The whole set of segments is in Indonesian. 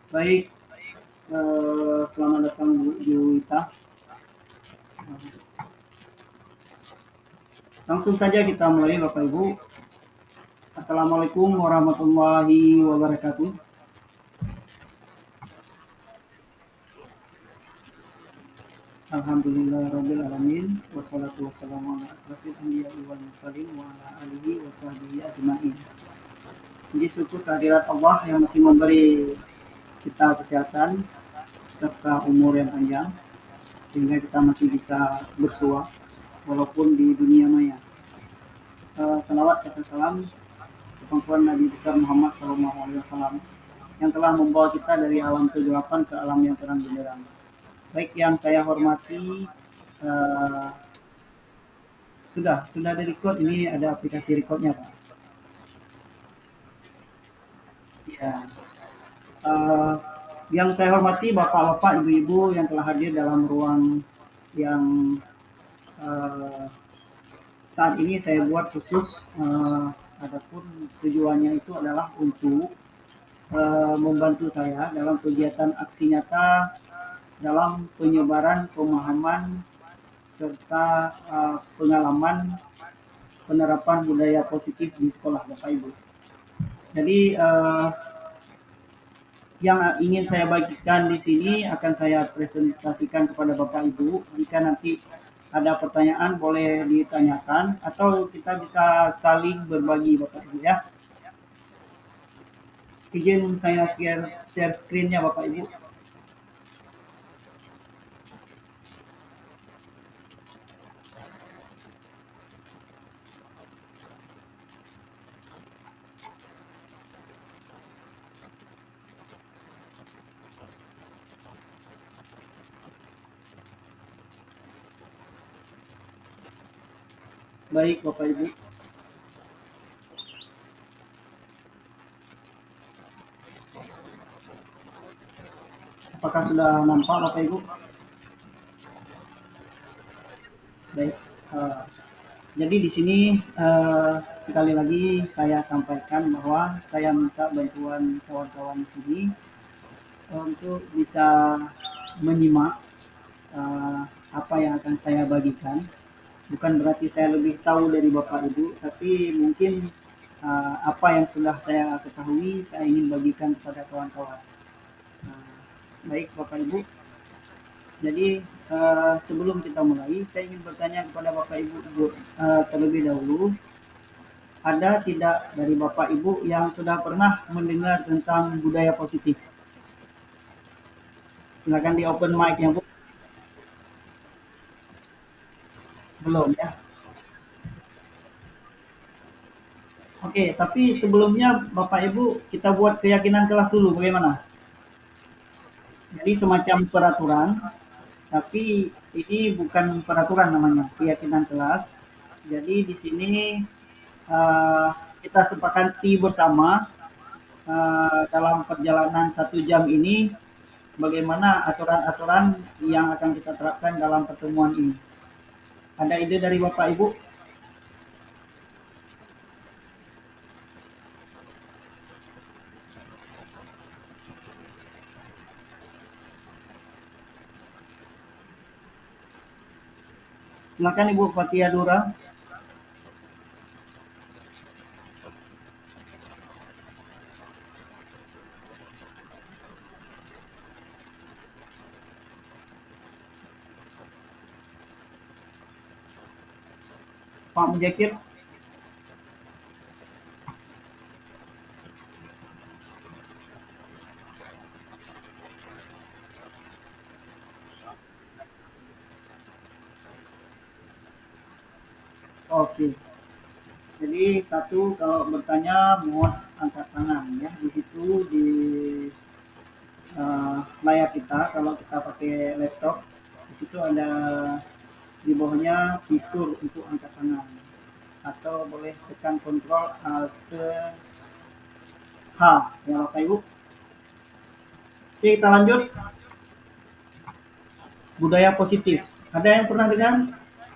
Baik, selamat datang Bu Juwita. Langsung saja kita mulai Bapak Ibu. Assalamualaikum warahmatullahi wabarakatuh. Alhamdulillahirabbil alamin wassalatu wassalamu ala asrofil anbiya'i wal mursalin wa ala alihi washabihi ajmain. Puji syukur kehadirat Allah yang masih memberi kita kesehatan serta umur yang panjang sehingga kita masih bisa bersua walaupun di dunia maya. Salawat serta salam pangkuan Nabi besar Muhammad SAW yang telah membawa kita dari alam kegelapan ke alam yang terang benderang. Baik yang saya hormati, uh, sudah ada record, ini ada aplikasi recordnya Pak. Ya. Uh, yang saya hormati bapak-bapak, ibu-ibu yang telah hadir dalam ruang yang uh, saat ini saya buat khusus. Adapun tujuannya itu adalah untuk membantu saya dalam kegiatan aksi nyata dalam penyebaran pemahaman serta pengalaman penerapan budaya positif di sekolah Bapak Ibu. Jadi yang ingin saya bagikan di sini akan saya presentasikan kepada Bapak Ibu. Jika nanti ada pertanyaan boleh ditanyakan atau kita bisa saling berbagi Bapak Ibu ya. Izin saya share screen-nya Bapak Ibu. Baik Bapak Ibu. Apakah sudah nampak Bapak Ibu? Baik. Jadi di sini sekali lagi saya sampaikan bahwa saya minta bantuan kawan-kawan di sini untuk bisa menyimak apa yang akan saya bagikan. Bukan berarti saya lebih tahu dari Bapak Ibu, tapi mungkin apa yang sudah saya ketahui saya ingin bagikan kepada kawan-kawan. Uh, Baik Bapak Ibu, jadi sebelum kita mulai, saya ingin bertanya kepada Bapak Ibu terlebih dahulu, ada tidak dari Bapak Ibu yang sudah pernah mendengar tentang budaya positif? Silakan di open mic yang belum ya. Oke, tapi sebelumnya Bapak Ibu kita buat keyakinan kelas dulu bagaimana? Jadi semacam peraturan, tapi ini bukan peraturan namanya, keyakinan kelas. Jadi di sini uh, kita sepakati bersama dalam perjalanan 1 jam ini bagaimana aturan-aturan yang akan kita terapkan dalam pertemuan ini. Ada ide dari Bapak Ibu? Silakan Ibu Fatia Dura. Pak Mujakir. Oke. Jadi satu kalau bertanya mohon angkat tangan ya. Di situ di layar kita kalau kita pakai laptop di situ ada di bawahnya fitur untuk angkat tangan atau boleh tekan kontrol alt H ya Bapak Ibu. Oke, kita lanjut. Budaya positif. Ada yang pernah dengar?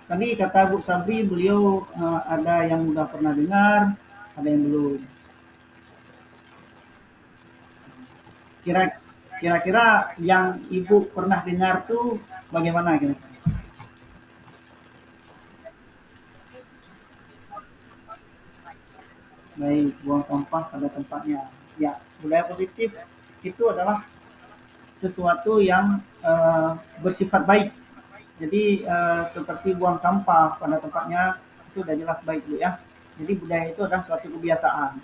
Tadi kata Bu Sabri, beliau ada yang sudah pernah dengar, ada yang belum. Kira Kira-kira yang Ibu pernah dengar tuh bagaimana kira-kira? Baik, buang sampah pada tempatnya. Ya, budaya positif itu adalah sesuatu yang bersifat baik. Jadi seperti buang sampah pada tempatnya itu udah jelas baik Bu ya. Jadi budaya itu adalah suatu kebiasaan.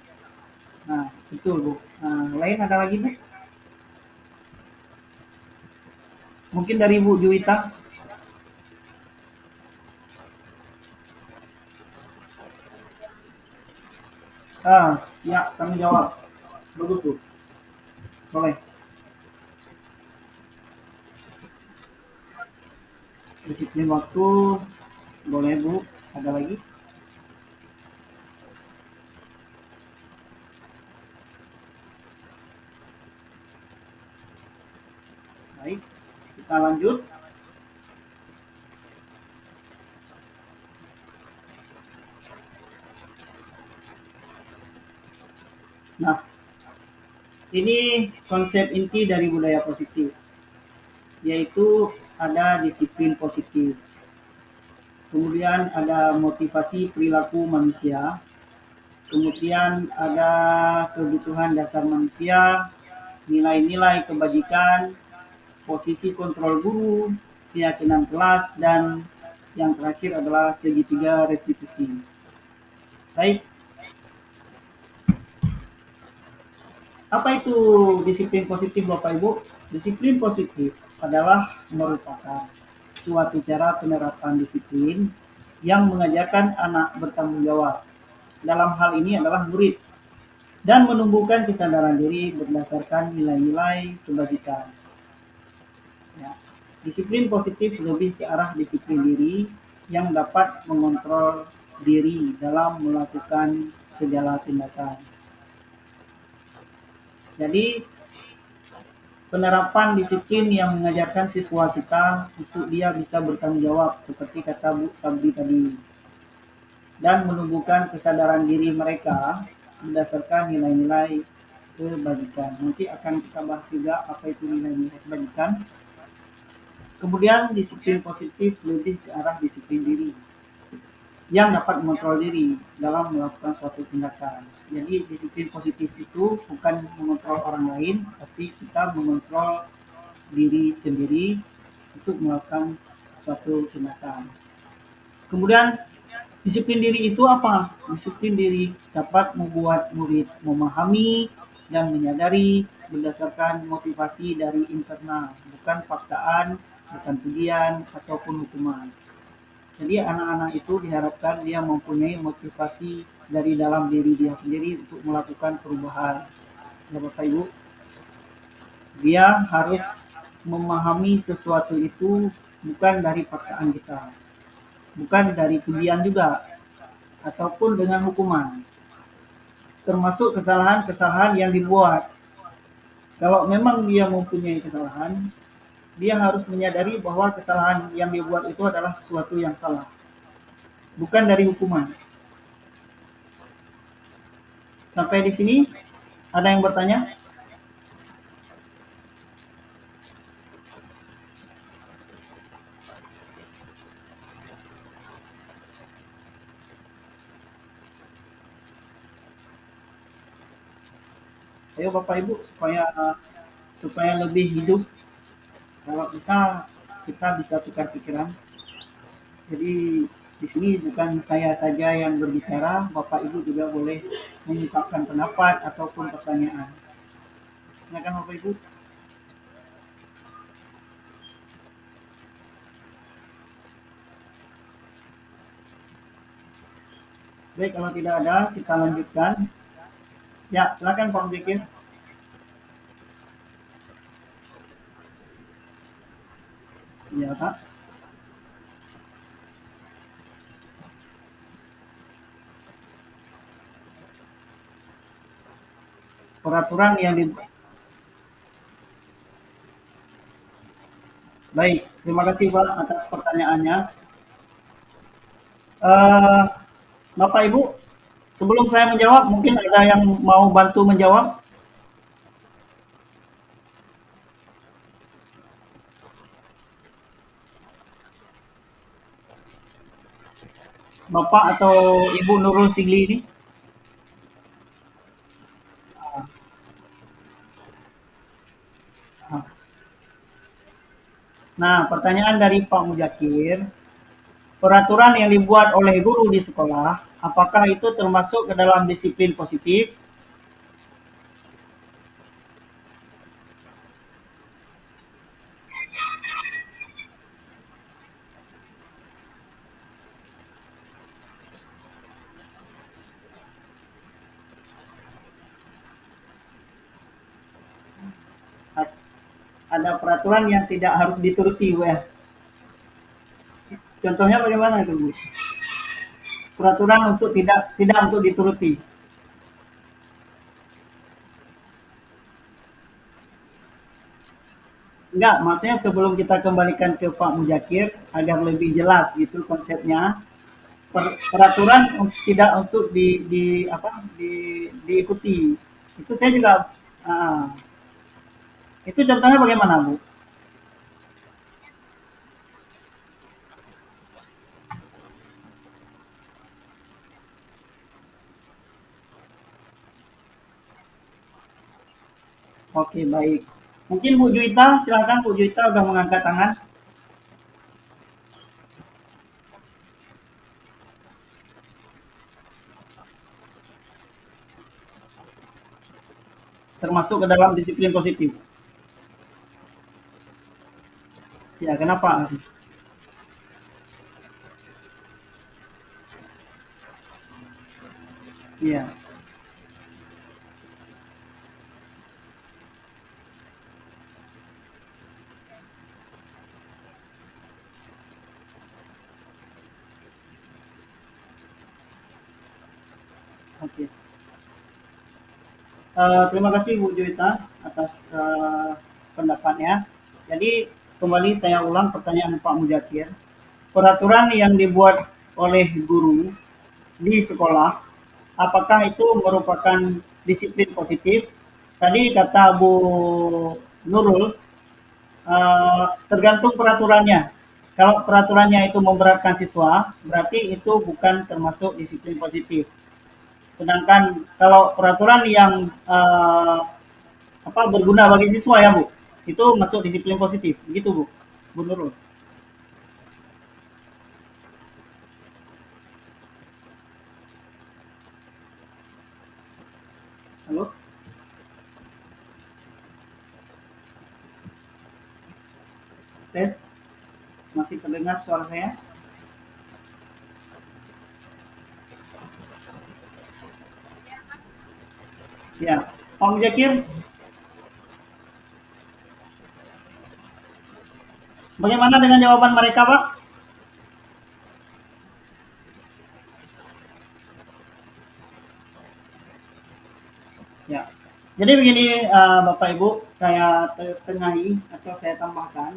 Nah, betul Bu. Nah, lain ada lagi Bu? Mungkin dari Bu Juwita. Ya, kami jawab. Bagus Bu. Boleh. Disiplin waktu. Boleh Bu. Ada lagi? Baik. Kita lanjut. Nah, ini konsep inti dari budaya positif, yaitu ada disiplin positif. Kemudian ada motivasi perilaku manusia, kemudian ada kebutuhan dasar manusia, nilai-nilai kebajikan, posisi kontrol guru, keyakinan kelas, dan yang terakhir adalah segitiga restitusi. Baik, apa itu disiplin positif Bapak Ibu? Disiplin positif adalah merupakan suatu cara penerapan disiplin yang mengajarkan anak bertanggung jawab. Dalam hal ini adalah murid dan menumbuhkan kesadaran diri berdasarkan nilai-nilai kebajikan. Ya. Disiplin positif lebih ke arah disiplin diri yang dapat mengontrol diri dalam melakukan segala tindakan. Jadi penerapan disiplin yang mengajarkan siswa kita untuk dia bisa bertanggung jawab seperti kata Bu Sabdi tadi dan menumbuhkan kesadaran diri mereka berdasarkan nilai-nilai kebajikan. Nanti akan kita bahas juga apa itu nilai-nilai kebajikan. Kemudian disiplin positif lebih ke arah disiplin diri yang dapat mengontrol diri dalam melakukan suatu tindakan. Jadi disiplin positif itu bukan mengontrol orang lain, tapi kita mengontrol diri sendiri untuk melakukan suatu tindakan. Kemudian disiplin diri itu apa? Disiplin diri dapat membuat murid memahami dan menyadari berdasarkan motivasi dari internal, bukan paksaan, bukan pujian, ataupun hukuman. Jadi anak-anak itu diharapkan dia mempunyai motivasi dari dalam diri dia sendiri untuk melakukan perubahan. Ya Bapak Ibu, dia harus memahami sesuatu itu bukan dari paksaan kita, bukan dari pujian juga, ataupun dengan hukuman. Termasuk kesalahan-kesalahan yang dibuat. Kalau memang dia mempunyai kesalahan, dia harus menyadari bahwa kesalahan yang dibuat itu adalah sesuatu yang salah, bukan dari hukuman. Sampai di sini, ada yang bertanya? Ayo Bapak Ibu, supaya supaya lebih hidup, kalau bisa kita bisa tukar pikiran. Jadi di sini bukan saya saja yang berbicara, Bapak Ibu juga boleh mengungkapkan pendapat ataupun pertanyaan. Silakan Bapak Ibu. Baik, kalau tidak ada, kita lanjutkan. Ya, silakan Pak Bikin. Ya, Pak. Peraturan yang di... Baik, terima kasih Pak atas pertanyaannya. Eh, Bapak Ibu, sebelum saya menjawab, mungkin ada yang mau bantu menjawab? Bapak atau Ibu Nurul Sigli ini. Nah, pertanyaan dari Pak Mujakir, peraturan yang dibuat oleh guru di sekolah, apakah itu termasuk ke dalam disiplin positif? Ada peraturan yang tidak harus dituruti, Bu ya. Contohnya bagaimana itu, Bu? Peraturan untuk tidak untuk dituruti. Enggak, maksudnya sebelum kita kembalikan ke Pak Mujakir agar lebih jelas gitu konsepnya. Peraturan tidak untuk diikuti. Itu saya juga uh, itu contohnya bagaimana, Bu? Oke, baik. Mungkin Bu Juita, silakan Bu Juita udah mengangkat tangan. Termasuk ke dalam disiplin positif. Ya, kenapa? Iya, oke. Terima kasih Bu Juwita atas pendapatnya. Jadi kembali saya ulang pertanyaan Pak Mujakir. Peraturan yang dibuat oleh guru di sekolah, apakah itu merupakan disiplin positif? Tadi kata Bu Nurul, tergantung peraturannya. Kalau peraturannya itu memberatkan siswa, berarti itu bukan termasuk disiplin positif. Sedangkan kalau peraturan yang berguna bagi siswa ya Bu, itu masuk disiplin positif, gitu Bu, Bu Nurul. Halo, tes, masih terdengar suara saya? Ya, Pak Mujakir, bagaimana dengan jawaban mereka Pak? Ya, jadi begini Bapak Ibu, saya tengahi atau saya tambahkan.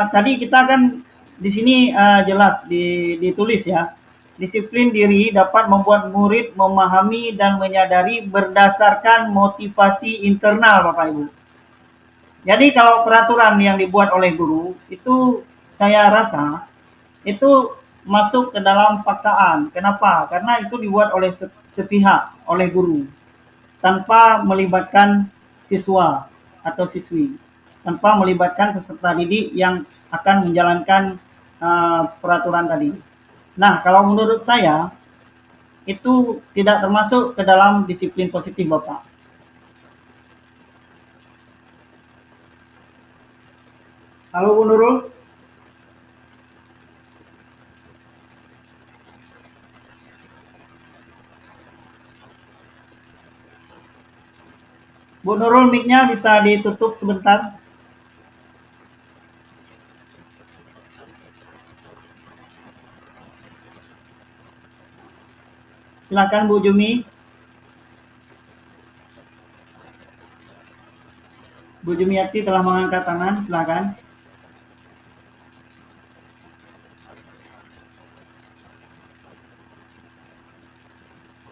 Tadi kita kan di sini jelas ditulis ya, disiplin diri dapat membuat murid memahami dan menyadari berdasarkan motivasi internal, Bapak Ibu. Jadi kalau peraturan yang dibuat oleh guru itu saya rasa itu masuk ke dalam paksaan. Kenapa? Karena itu dibuat oleh sepihak, oleh guru, tanpa melibatkan siswa atau siswi, tanpa melibatkan peserta didik yang akan menjalankan peraturan tadi. Nah, kalau menurut saya itu tidak termasuk ke dalam disiplin positif, Bapak. Halo Bu Nurul, Bu Nurul mic-nya bisa ditutup sebentar. Silakan Bu Jumi. Bu Jumiati telah mengangkat tangan, silakan.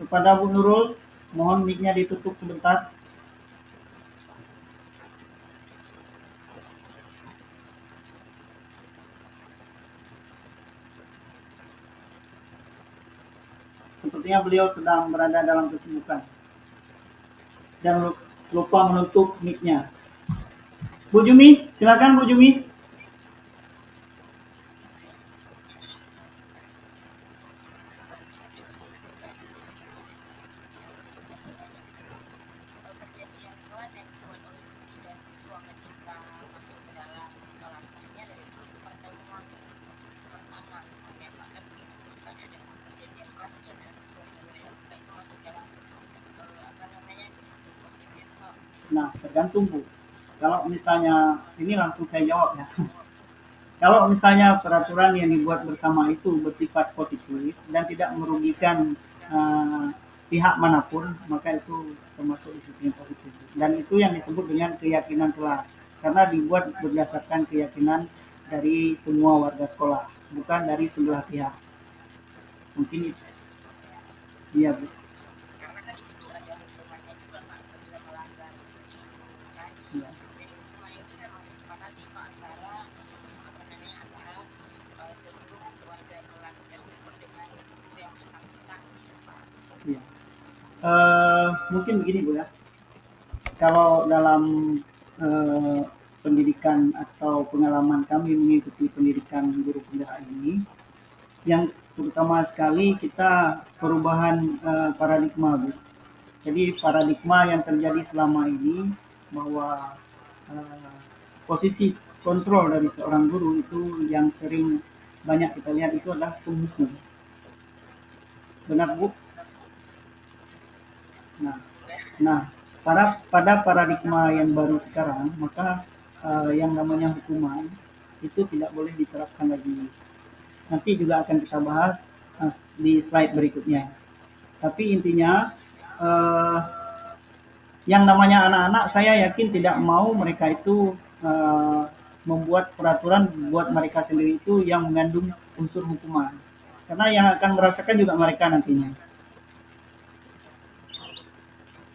Kepada Bu Nurul, mohon mic-nya ditutup sebentar. sepertinya beliau sedang berada dalam kesibukan dan lupa menutup mic-nya. Bu Jumi, silakan Bu Jumi. Nah, tergantung Bu. Kalau misalnya ini langsung saya jawab ya. Kalau misalnya peraturan yang dibuat bersama itu bersifat positif dan tidak merugikan uh, pihak manapun, maka itu termasuk disiplin positif. Dan itu yang disebut dengan keyakinan kelas, karena dibuat berdasarkan keyakinan dari semua warga sekolah, bukan dari sebelah pihak. Mungkin itu, iya Bu. Iya. Iya. Mungkin begini Bu ya, kalau dalam eh, pendidikan atau pengalaman kami mengikuti pendidikan guru penggerak ini, yang terutama sekali kita perubahan paradigma, Bu. Jadi paradigma yang terjadi selama ini bahwa eh, posisi kontrol dari seorang guru itu yang sering banyak kita lihat itu adalah penghukum. Benar Bu? Nah, nah pada paradigma yang baru sekarang, maka yang namanya hukuman itu tidak boleh diterapkan lagi. Nanti juga akan kita bahas di slide berikutnya. Tapi intinya eh, yang namanya anak-anak, saya yakin tidak mau mereka itu membuat peraturan buat mereka sendiri itu yang mengandung unsur hukuman. Karena yang akan merasakan juga mereka nantinya.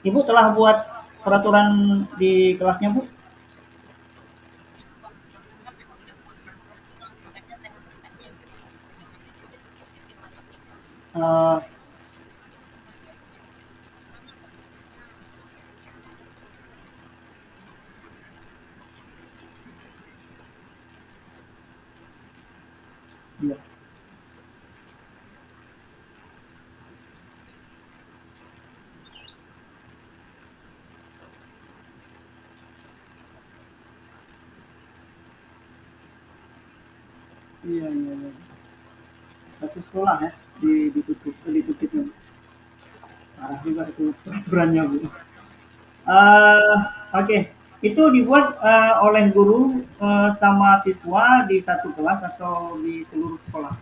Ibu telah buat peraturan di kelasnya, Bu? Eh, iya, iya, iya, iya. Satu sekolah ya ditutupnya. Parah juga itu peraturannya, Bu. Oke, okay. Itu dibuat oleh guru sama siswa di satu kelas atau di seluruh sekolah?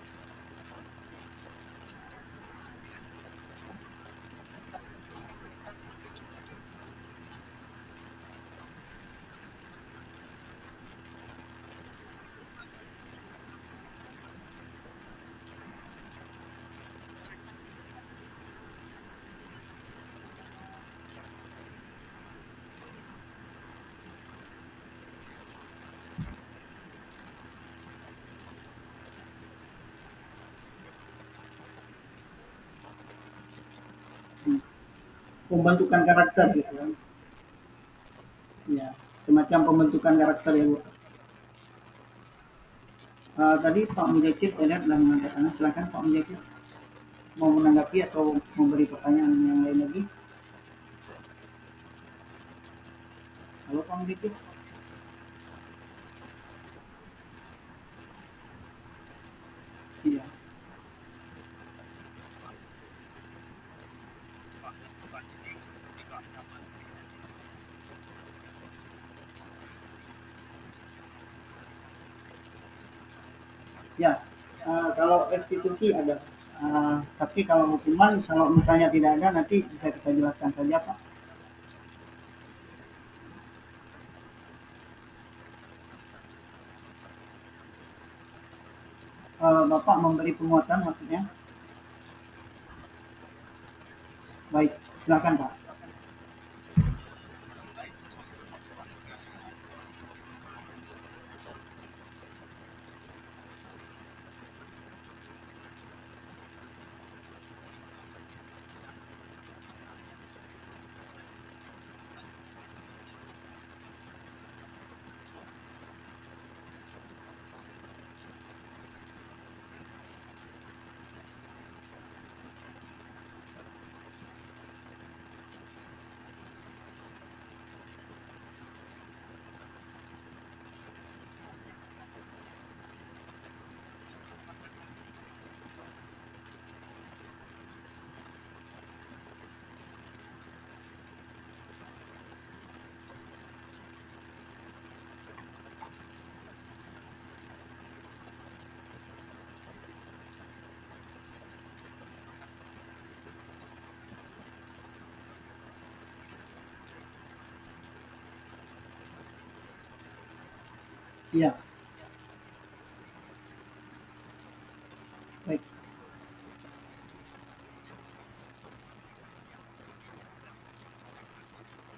Hmm. Pembentukan karakter gitu kan? Ya, semacam pembentukan karakter ya Bu. Tadi Pak Mujakir saya lihat dalam mengangkat tangan. Silakan Pak Mujakir mau menanggapi atau memberi pertanyaan yang lain lagi. Halo Pak Mujakir. Iya. Ya, kalau restitusi ada. Tapi kalau hukuman, kalau misalnya tidak ada, nanti bisa kita jelaskan saja Pak. Bapak memberi penguatan maksudnya. Baik, silakan Pak. Iya, baik.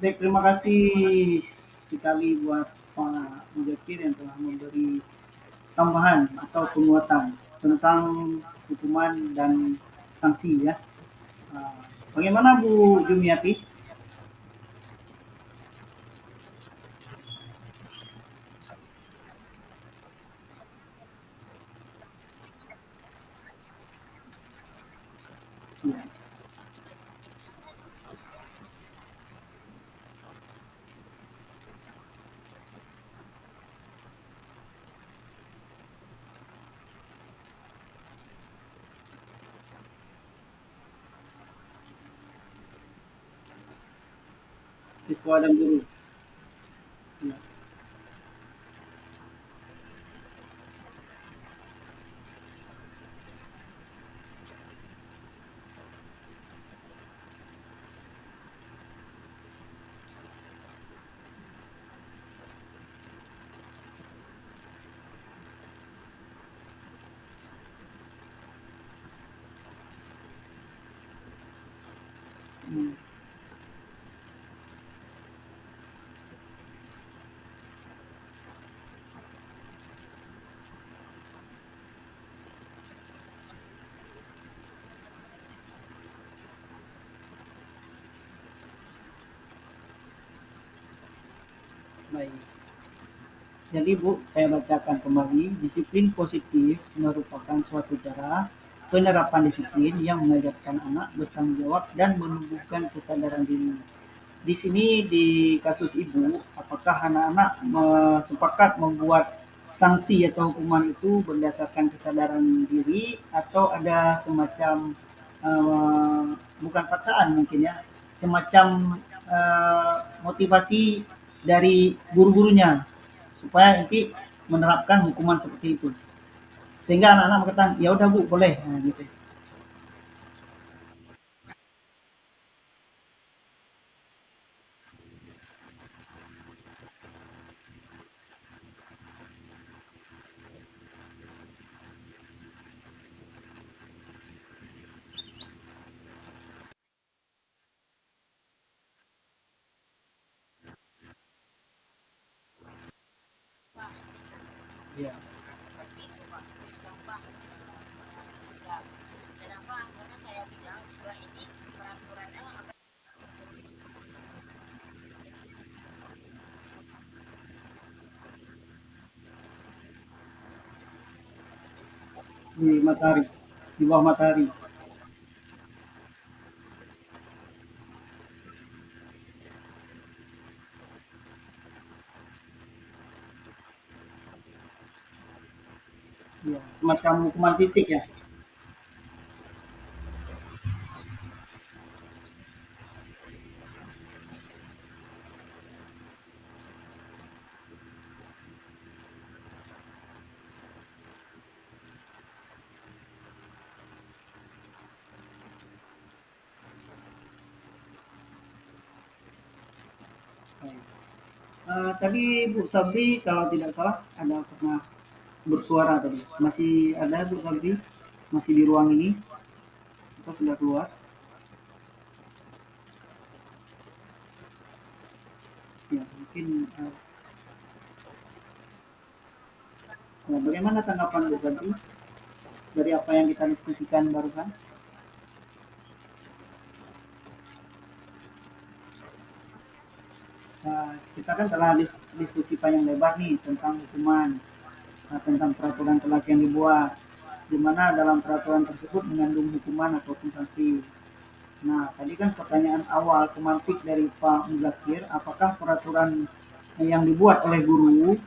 Baik, terima kasih sekali buat Pak Mudakir yang telah memberi tambahan atau penguatan tentang hukuman dan sanksi ya. Ah, bagaimana Bu Jumiati? Ya, siswa dan guru. Ya. Hmm, baik. Jadi Bu, saya bacakan kembali, disiplin positif merupakan suatu cara penerapan disiplin yang mengajarkan anak bertanggung jawab dan menumbuhkan kesadaran diri. Di sini di kasus Ibu, apakah anak-anak sepakat membuat sanksi atau hukuman itu berdasarkan kesadaran diri atau ada semacam eh, bukan paksaan mungkin ya, semacam motivasi dari guru-gurunya supaya nanti menerapkan hukuman seperti itu. Sehingga anak-anak mengatakan, ya udah Bu, boleh. Nah, gitu. Ya, di matahari, di bawah matahari. Ya, semacam hukuman fisik ya. Tadi Bu Sabri kalau tidak salah ada pernah bersuara tadi. Masih ada Bu Sabri? Masih di ruang ini? Atau sudah keluar? Ya, mungkin bagaimana tanggapan Bu Sabri dari apa yang kita diskusikan barusan? Kita kan telah diskusi panjang lebar nih tentang hukuman, tentang peraturan kelas yang dibuat, di mana dalam peraturan tersebut mengandung hukuman ataupun sanksi. Nah, tadi kan pertanyaan awal pemantik dari Pak Muzakir, apakah peraturan yang dibuat oleh guru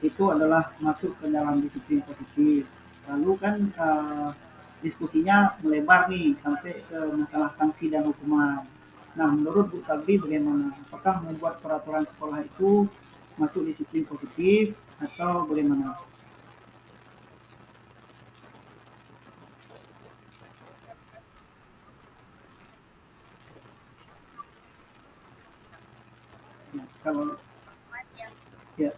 itu adalah masuk ke dalam disiplin positif. Lalu kan diskusinya melebar nih sampai ke masalah sanksi dan hukuman. Nah, menurut Bu Sabri bagaimana? Apakah membuat peraturan sekolah itu masuk disiplin positif atau bagaimana? Ya, kalau ya,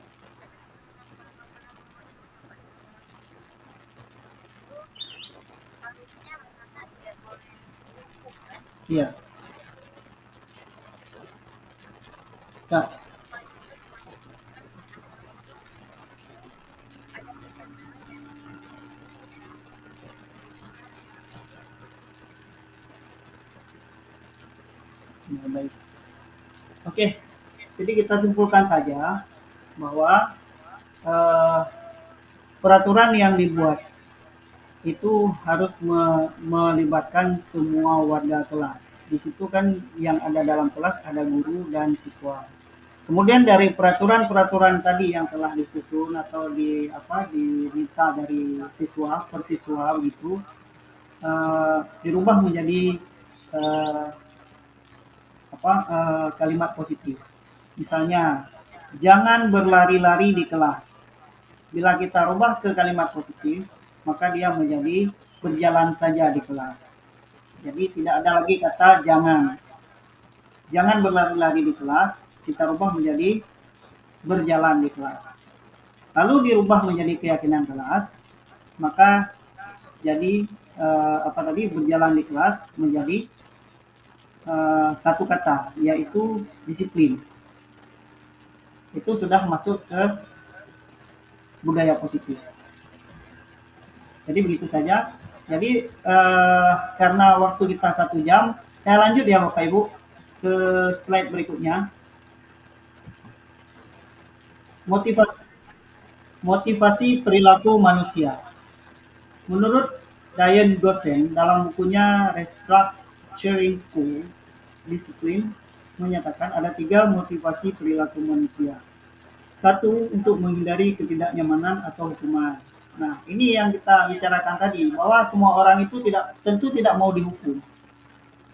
Iya. Sa- ya, baik. Oke, jadi kita simpulkan saja bahwa eh, peraturan yang dibuat itu harus melibatkan semua warga kelas. Di situ kan yang ada dalam kelas ada guru dan siswa. Kemudian dari peraturan-peraturan tadi yang telah disusun atau diminta dari siswa per siswa gitu dirubah menjadi eh, kalimat positif. Misalnya, jangan berlari-lari di kelas. Bila kita rubah ke kalimat positif, maka dia menjadi berjalan saja di kelas. Jadi tidak ada lagi kata jangan. Jangan berlari-lari di kelas, kita rubah menjadi berjalan di kelas. Lalu dirubah menjadi keyakinan kelas, maka jadi berjalan di kelas menjadi satu kata, yaitu disiplin. Itu sudah masuk ke budaya positif. Jadi begitu saja. Jadi karena waktu kita 1 jam, saya lanjut ya Bapak Ibu ke slide berikutnya. Motivasi, motivasi perilaku manusia. Menurut Diane Gossen dalam bukunya Restructuring School Discipline menyatakan ada 3 motivasi perilaku manusia. Satu, untuk menghindari ketidaknyamanan atau hukuman. Nah, ini yang kita bicarakan tadi, bahwa semua orang itu tentu tidak mau dihukum.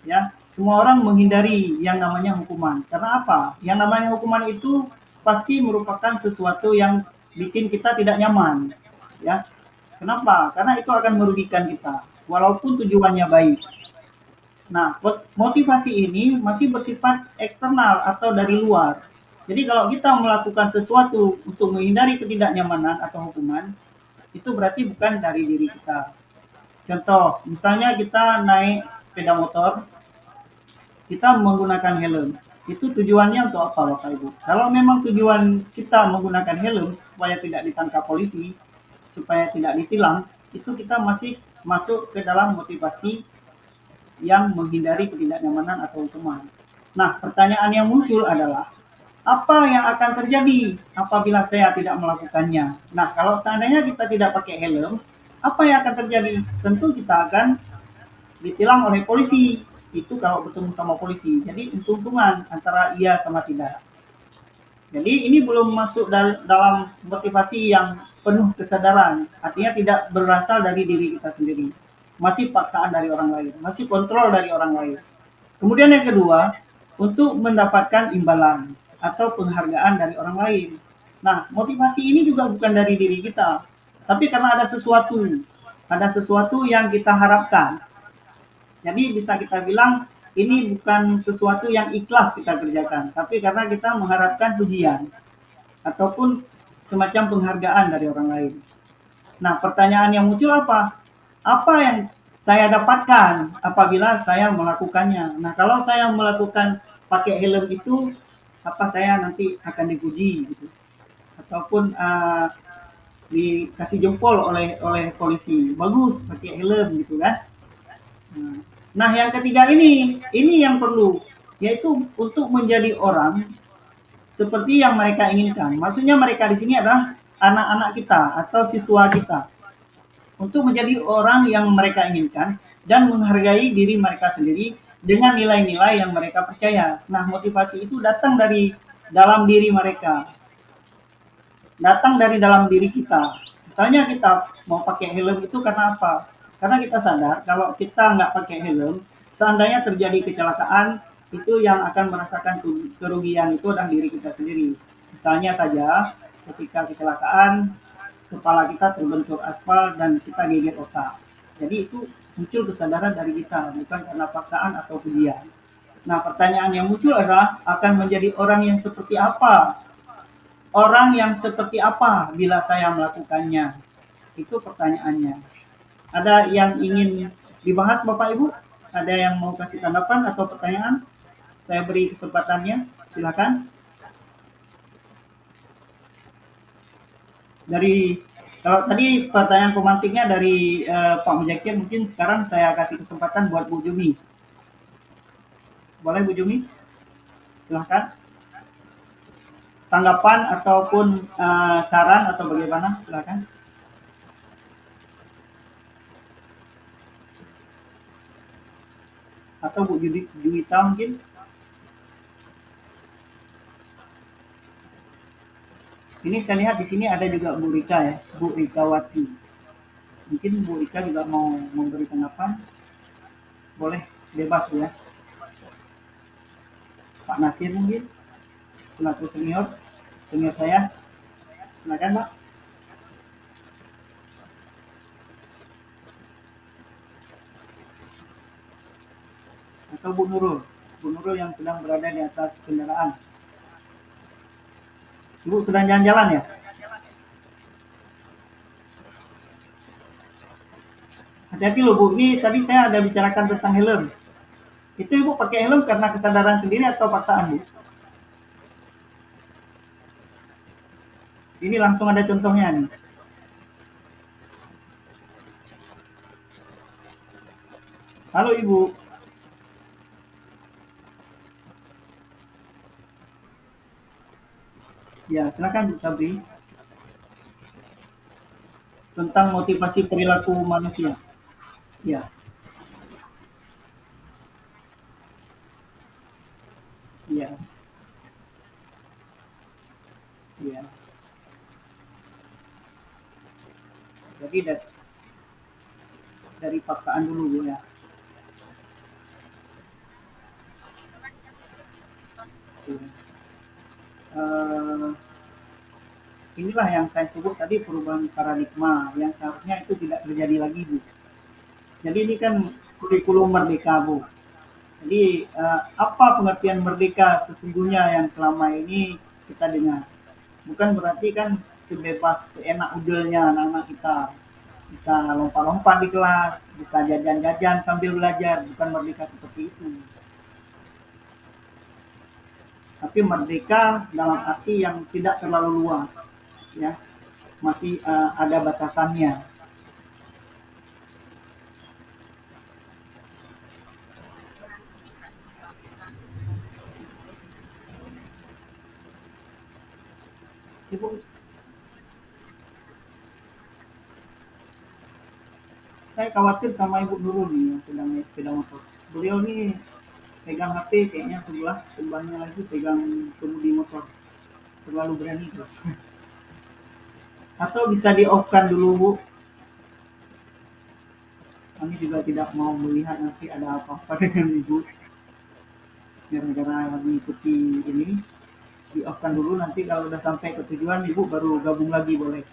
Ya, semua orang menghindari yang namanya hukuman. Karena apa? Yang namanya hukuman itu pasti merupakan sesuatu yang bikin kita tidak nyaman. Ya, kenapa? Karena itu akan merugikan kita, walaupun tujuannya baik. Nah, motivasi ini masih bersifat eksternal atau dari luar. Jadi kalau kita melakukan sesuatu untuk menghindari ketidaknyamanan atau hukuman, itu berarti bukan dari diri kita. Contoh, misalnya kita naik sepeda motor, kita menggunakan helm. Itu tujuannya untuk apa, Bapak Ibu? Kalau memang tujuan kita menggunakan helm supaya tidak ditangkap polisi, supaya tidak ditilang, itu kita masih masuk ke dalam motivasi yang menghindari ketidaknyamanan atau hukuman. Nah, pertanyaan yang muncul adalah, apa yang akan terjadi apabila saya tidak melakukannya? Nah, kalau seandainya kita tidak pakai helm, apa yang akan terjadi? Tentu kita akan ditilang oleh polisi. Itu kalau bertemu sama polisi. Jadi, untung-untungan antara iya sama tidak. Jadi, ini belum masuk dalam motivasi yang penuh kesadaran. Artinya tidak berasal dari diri kita sendiri. Masih paksaan dari orang lain. Masih kontrol dari orang lain. Kemudian yang kedua, untuk mendapatkan imbalan atau penghargaan dari orang lain. Nah, motivasi ini juga bukan dari diri kita, tapi karena ada sesuatu yang kita harapkan. Jadi bisa kita bilang ini bukan sesuatu yang ikhlas kita kerjakan, tapi karena kita mengharapkan pujian ataupun semacam penghargaan dari orang lain. Nah, pertanyaan yang muncul apa? Apa yang saya dapatkan apabila saya melakukannya? Nah, kalau saya melakukan pakai helm itu, apa saya nanti akan dipuji gitu? Ataupun dikasih jempol oleh oleh polisi. Bagus pakai helm gitu kan? Nah, yang ketiga ini yang perlu, yaitu untuk menjadi orang seperti yang mereka inginkan. Maksudnya mereka di sini adalah anak-anak kita atau siswa kita untuk menjadi orang yang mereka inginkan dan menghargai diri mereka sendiri dengan nilai-nilai yang mereka percaya. Nah, motivasi itu datang dari dalam diri mereka, datang dari dalam diri kita. Misalnya kita mau pakai helm itu karena apa? Karena kita sadar kalau kita nggak pakai helm, seandainya terjadi kecelakaan, itu yang akan merasakan kerugian itu adalah diri kita sendiri. Misalnya saja ketika kecelakaan, kepala kita terbentur aspal dan kita geger otak. Jadi itu muncul kesadaran dari kita, bukan karena paksaan atau pujian. Nah, pertanyaan yang muncul adalah akan menjadi orang yang seperti apa? Orang yang seperti apa bila saya melakukannya? Itu pertanyaannya. Ada yang ingin dibahas Bapak Ibu? Ada yang mau kasih tanggapan atau pertanyaan? Saya beri kesempatannya. Silakan. Dari kalau tadi pertanyaan pemantiknya dari Pak Mujakir, mungkin sekarang saya kasih kesempatan buat Bu Jumi. Boleh Bu Jumi? Silahkan. Tanggapan ataupun saran atau bagaimana? Silahkan. Atau Bu Juwita mungkin? Ini saya lihat di sini ada juga Bu Rika ya, Bu Rika Wati. Mungkin Bu Rika juga mau memberi tanggapan. Boleh, bebas Bu ya. Pak Nasir mungkin, selaku senior, senior saya. Silakan Pak. Atau Bu Nurul. Bu Nurul yang sedang berada di atas kendaraan. Ibu sedang jalan-jalan ya? Hati-hati loh Bu, ini tadi saya ada bicarakan tentang helm. Itu Ibu pakai helm karena kesadaran sendiri atau paksaan Bu? Ini langsung ada contohnya nih. Halo Ibu. Ya, silakan Bu Sabri. Tentang motivasi perilaku manusia. Ya, ya, ya. Jadi dari paksaan dulu Bu ya. Uh, inilah yang saya sebut tadi perubahan paradigma yang seharusnya itu tidak terjadi lagi Bu. Jadi ini kan kurikulum merdeka Bu. Jadi apa pengertian merdeka sesungguhnya yang selama ini kita dengar? Bukan berarti kan sebebas seenak udelnya anak-anak kita bisa lompat-lompat di kelas, bisa jajan-jajan sambil belajar, bukan merdeka seperti itu. Tapi merdeka dalam arti yang tidak terlalu luas, ya, masih ada batasannya. Ibu, saya khawatir sama Ibu Nurul nih yang sedang naik sepeda motor. Beliau nih pegang HP kayaknya sebelahnya lagi pegang kemudi motor. Terlalu berani tuh. Atau bisa di off kan dulu Bu. Kami juga tidak mau melihat nanti ada apa-apa dengan Ibu. Gara-gara mengikuti ini, di off kan dulu, nanti kalau udah sampai ke tujuan Ibu baru gabung lagi boleh.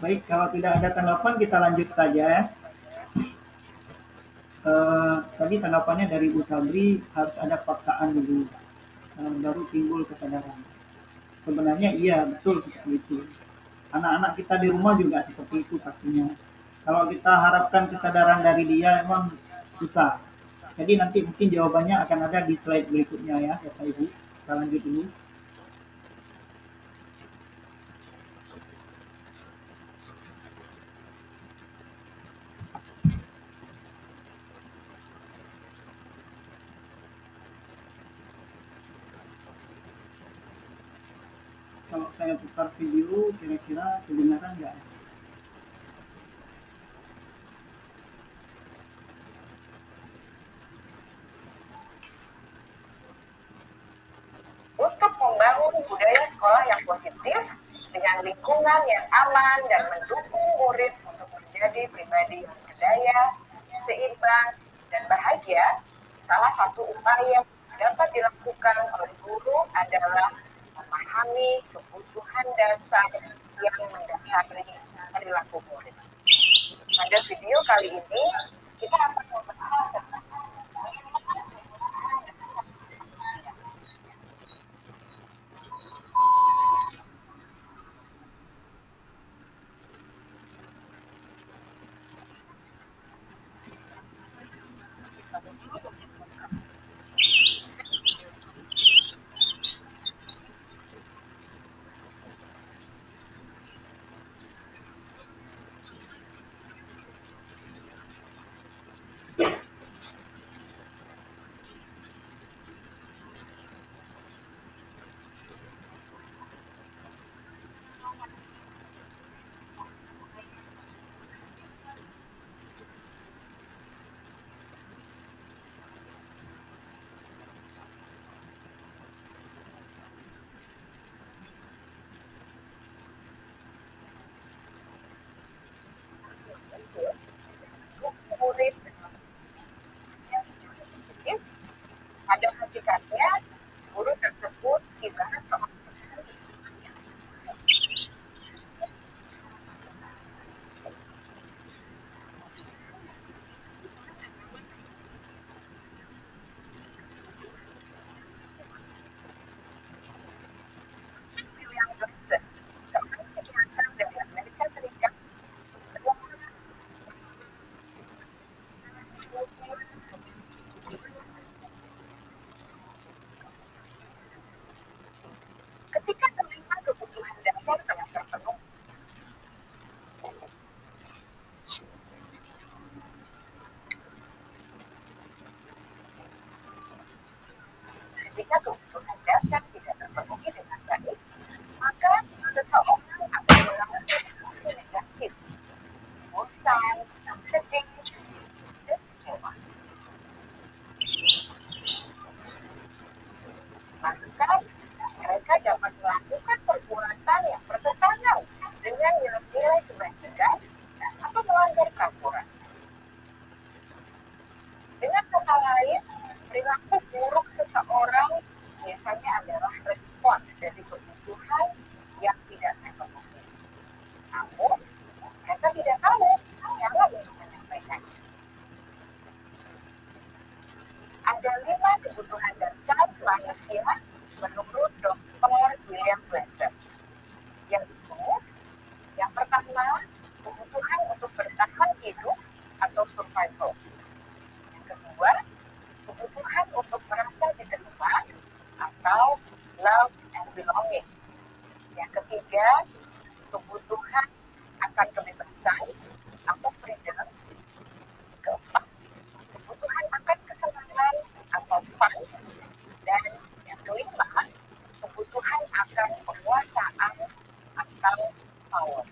Baik, kalau tidak ada tanggapan kita lanjut saja ya. Tadi tanggapannya dari Bu Sabri harus ada paksaan dulu, baru timbul kesadaran. Sebenarnya iya betul seperti itu. Anak-anak kita di rumah juga seperti itu pastinya. Kalau kita harapkan kesadaran dari dia emang susah. Jadi nanti mungkin jawabannya akan ada di slide berikutnya ya Bapak Ibu. Kita lanjut dulu. Kalau saya putar video kira-kira kedengaran nggak? Untuk membangun budaya sekolah yang positif dengan lingkungan yang aman dan mendukung murid untuk menjadi pribadi yang berdaya, seimbang, dan bahagia, salah satu upaya yang dapat dilakukan oleh guru adalah memahami kebutuhan dasar yang mendasari perilaku murid. Pada video kali ini, kita akan membahas tentang singkatnya, guru tersebut ibarat seorang William Johnson, seorang psikiater dari Amerika Serikat. Ketika kelima kebutuhan dasar telah terpenuhi, ketika kebutuhan dasar tidak terpenuhi dengan baik, maka seseorang akan mengalami emosi negatif, bosan, sedih, dan kecewa. Maka mereka dapat melakukan perbuatan yang bertentangan dengan nilai-nilai kebajikan atau melanggar peraturan. Dengan kata lain, perilaku buruk seseorang biasanya adalah respons dari kebutuhan yang tidak terpenuhi. Namun, mereka tidak tahu cara untuk menyampaikannya. Ada 5 kebutuhan dasar manusia menurut Dr. William Glasser. Yaitu, yang pertama, kebutuhan untuk bertahan hidup atau survival. Yang kedua, kebutuhan untuk merasa diterima atau love and belonging. Yang ketiga, kebutuhan akan kebebasan atau freedom. Keempat, kebutuhan akan kesenangan atau fun. Dan yang kelima, kebutuhan akan penguasaan atau power.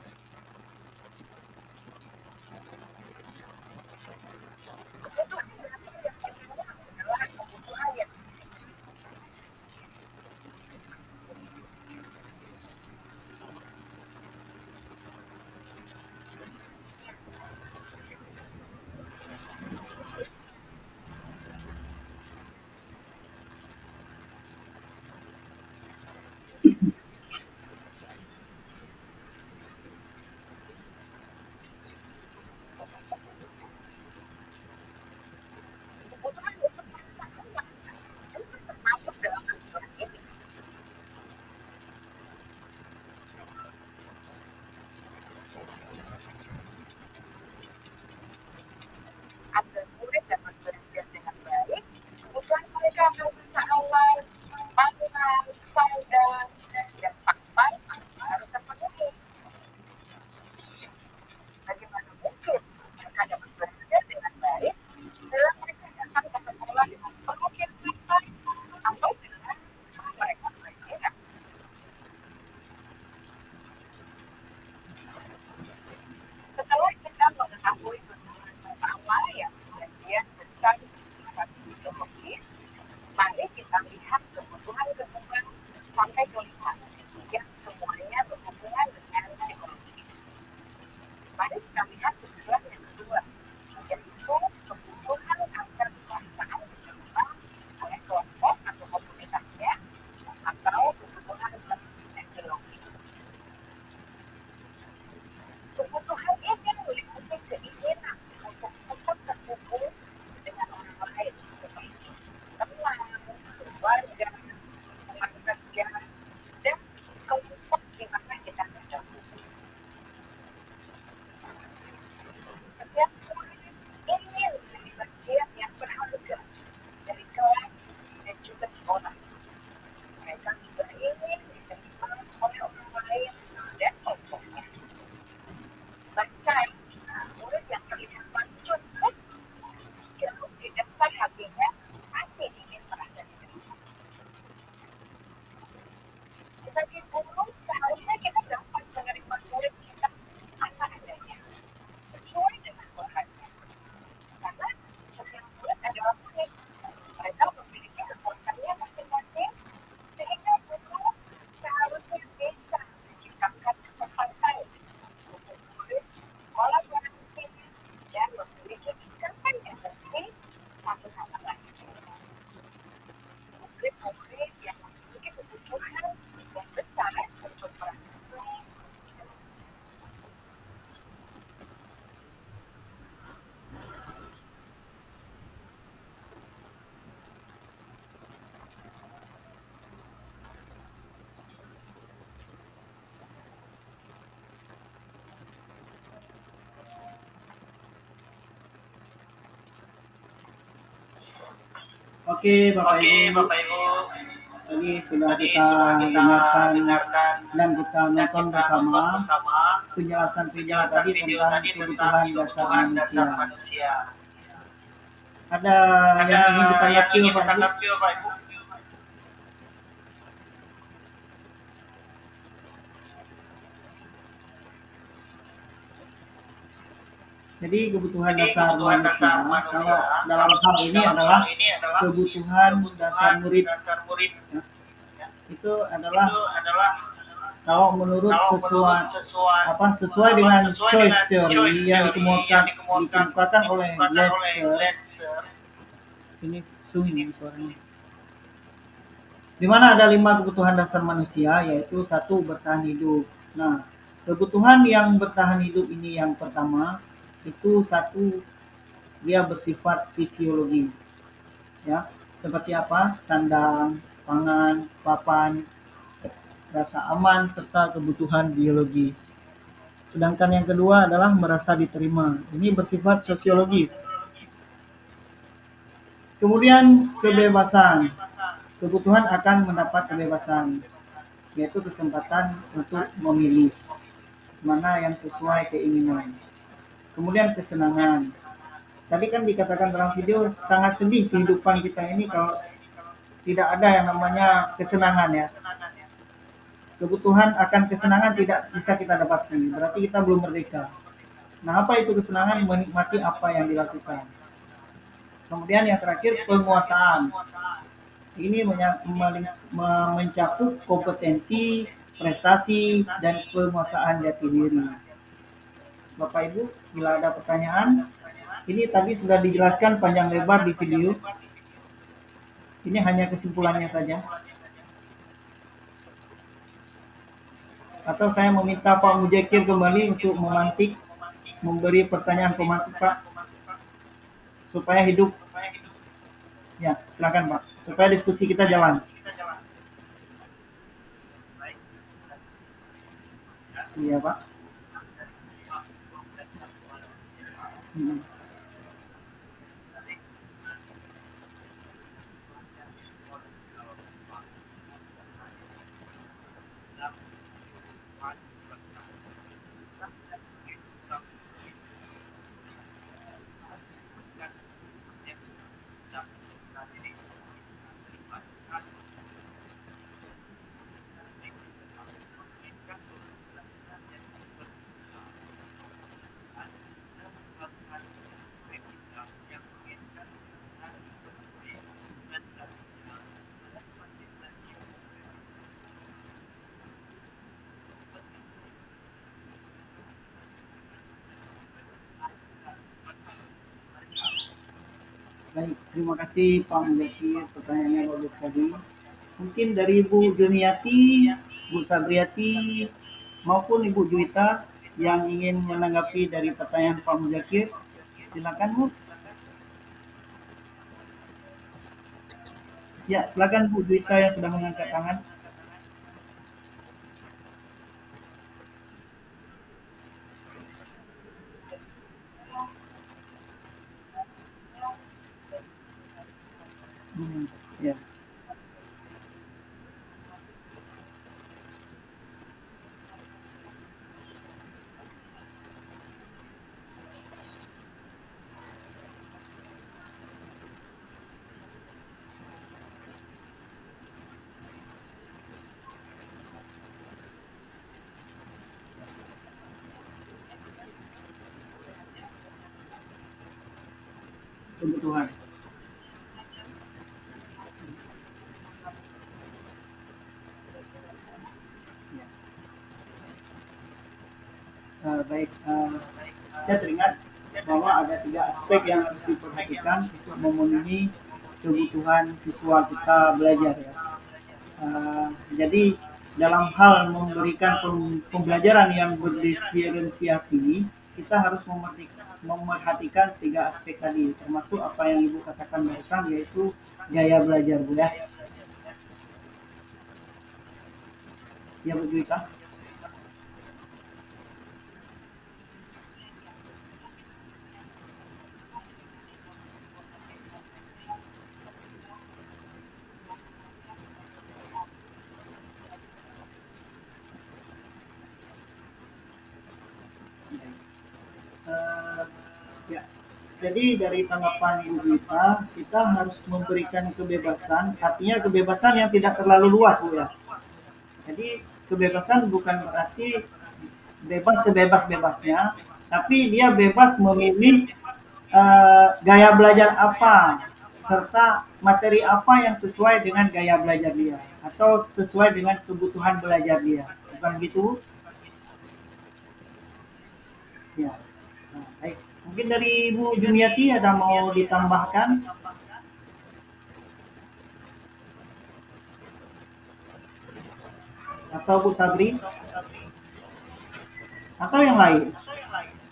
Kebutuhan dasar yang pertama adalah kebutuhan yang kebutuhan untuk merasa aman juga termasuk dalam kebutuhan ini. Agar murid dapat belajar dengan baik, kebutuhan mereka akan merasa aman, pangan, sadar, dan papan harus terpenuhi. Bagaimana mungkin mereka dapat belajar dengan baik bila mereka datang ke sekolah dengan perut yang lapar atau bila mereka beristirahat? Setelah kita mengetahui kebutuhan pertama yang sebagian besar bersifat fisiologis, mari kita lihat kebutuhan kedua sampai kelima yang semuanya berhubungan dengan psikologis. Mari kita lihat kebutuhan yang kedua, yaitu kebutuhan akan perasaan diterima oleh kelompok atau komunitasnya atau kebutuhan teknologi. Kebutuhan ini meliputi keinginan untuk tetap terhubung dengan orang lain seperti teman, keluarga, teman kerja, dan Oke, Bapak Ibu, tadi sudah kita dengarkan dan kita nonton bersama penjelasan video tadi tentang kebutuhan dasar manusia. Ada yang ingin ditanggapi, Bapak Ibu? Jadi kebutuhan dasar manusia, kalau dalam hal ini adalah kebutuhan dasar murid, ya. Itu adalah kalau menurut sesuai dengan choice theory yang dikemukakan oleh Lesser. Ini sunyi suaranya. Di mana ada 5 kebutuhan dasar manusia, yaitu 1, bertahan hidup. Nah, kebutuhan yang bertahan hidup ini yang pertama itu 1, dia bersifat fisiologis, ya, seperti apa? Sandang, pangan, papan, rasa aman, serta kebutuhan biologis. Sedangkan yang kedua adalah merasa diterima. Ini bersifat sosiologis. Kemudian kebebasan. Kebutuhan akan mendapat kebebasan, yaitu kesempatan untuk memilih mana yang sesuai keinginan. Kemudian kesenangan. Tadi kan dikatakan dalam video sangat sedih kehidupan kita ini kalau tidak ada yang namanya kesenangan, ya. Kebutuhan akan kesenangan tidak bisa kita dapatkan, berarti kita belum merdeka. Nah, apa itu kesenangan? Menikmati apa yang dilakukan. Kemudian yang terakhir, penguasaan. Ini mencakup kompetensi, prestasi, dan penguasaan jati diri. Bapak Ibu, bila ada pertanyaan, ini tadi sudah dijelaskan panjang lebar di video. Ini hanya kesimpulannya saja. Atau saya meminta Pak Mujekir kembali untuk memberi pertanyaan pemantik, Pak, supaya hidup. Ya, silakan Pak, supaya diskusi kita jalan. Iya Pak. Hmm. Baik, terima kasih Pak Mujekir, pertanyaannya bagus sekali. Mungkin dari Ibu Juniati, Bu Sabriati, maupun Ibu Juwita yang ingin menanggapi dari pertanyaan Pak Mujekir, silakan Bu. Ya, silakan Bu Juwita yang sudah mengangkat tangan. Ya. Kebutuhan. Ya. Baik, saya teringat bahwa ada 3 aspek yang harus diperhatikan untuk memenuhi kebutuhan siswa kita belajar, ya. Jadi dalam hal memberikan pembelajaran yang berdiferensiasi, kita harus memerhatikan 3 aspek tadi, termasuk apa yang Ibu katakan barusan, yaitu gaya belajar, Bu, ya. Ya, Bu Juwita. Jadi dari tanggapan Ibu kita harus memberikan kebebasan, artinya kebebasan yang tidak terlalu luas, Bu ya. Jadi kebebasan bukan berarti bebas sebebas-bebasnya, tapi dia bebas memilih gaya belajar apa serta materi apa yang sesuai dengan gaya belajar dia atau sesuai dengan kebutuhan belajar dia. Bukan gitu? Ya. Nah, baik. Mungkin dari Ibu Juniati ada mau ditambahkan atau Bu Sabri atau yang lain?